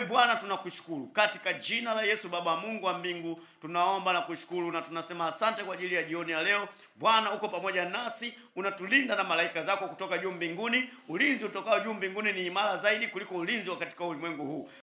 Bwana tunakushukuru katika jina la Yesu. Baba Mungu wa mbingu, tunaomba na kushukuru na tunasema asante kwa ajili ya jioni ya leo. Bwana uko pamoja nasi, unatulinda na malaika zako kutoka juu mbinguni. Ulinzi utokao juu mbinguni ni imara zaidi kuliko ulinzi wa katika ulimwengu huu.